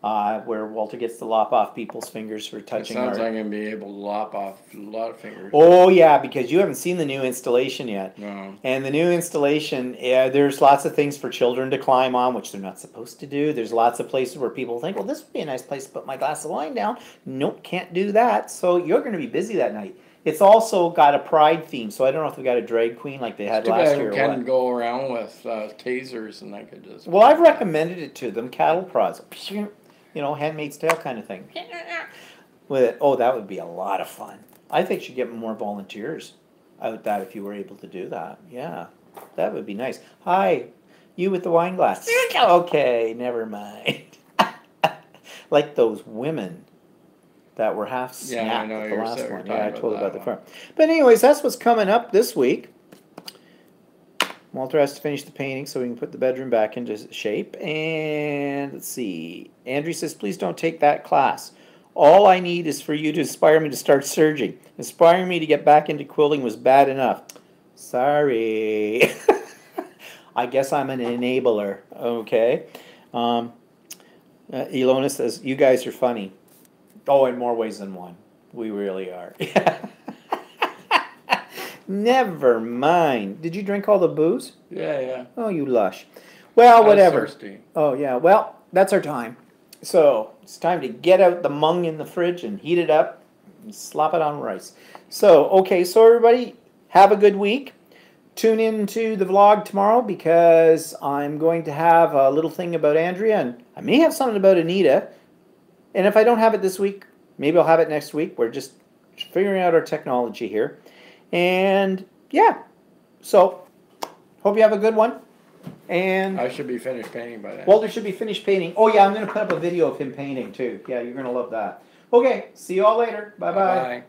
where Walter gets to lop off people's fingers for touching It sounds art. like I'm going to be able to lop off a lot of fingers. Oh, yeah, because you haven't seen the new installation yet. No. And the new installation, there's lots of things for children to climb on, which they're not supposed to do. There's lots of places where people think, well, this would be a nice place to put my glass of wine down. Nope, can't do that. So you're going to be busy that night. It's also got a pride theme, so I don't know if we got a drag queen like they had Too last bad year we or can't what. go around with tasers and I could just. Well, I've recommended it to them, cattle prods, you know, Handmaid's Tale kind of thing. With it. Oh, that would be a lot of fun. I think you should get more volunteers out that if you were able to do that. Yeah, that would be nice. Hi, you with the wine glass. Okay, never mind. Like those women that were half Yeah, I snapped know, at you the were last saying- one. talking Yeah, I about told that about the one. farm. But anyways, that's what's coming up this week. Walter has to finish the painting so we can put the bedroom back into shape. And let's see. Andrew says, please don't take that class. All I need is for you to inspire me to start serging. Inspiring me to get back into quilting was bad enough. Sorry. I guess I'm an enabler. Okay. Ilona says, you guys are funny. Oh, in more ways than one. We really are. Never mind. Did you drink all the booze? Yeah. Oh, you lush. Well, I was whatever. thirsty. Oh, yeah. Well, that's our time. So it's time to get out the mung in the fridge and heat it up and slop it on rice. So, okay. So everybody, have a good week. Tune in to the vlog tomorrow because I'm going to have a little thing about Andrea and I may have something about Anita. And if I don't have it this week, maybe I'll have it next week. We're just figuring out our technology here. And yeah, so hope you have a good one. And I should be finished painting by then. Walter should be finished painting. Oh yeah, I'm going to put up a video of him painting too. Yeah, you're going to love that. Okay, see you all later. Bye-bye. Bye.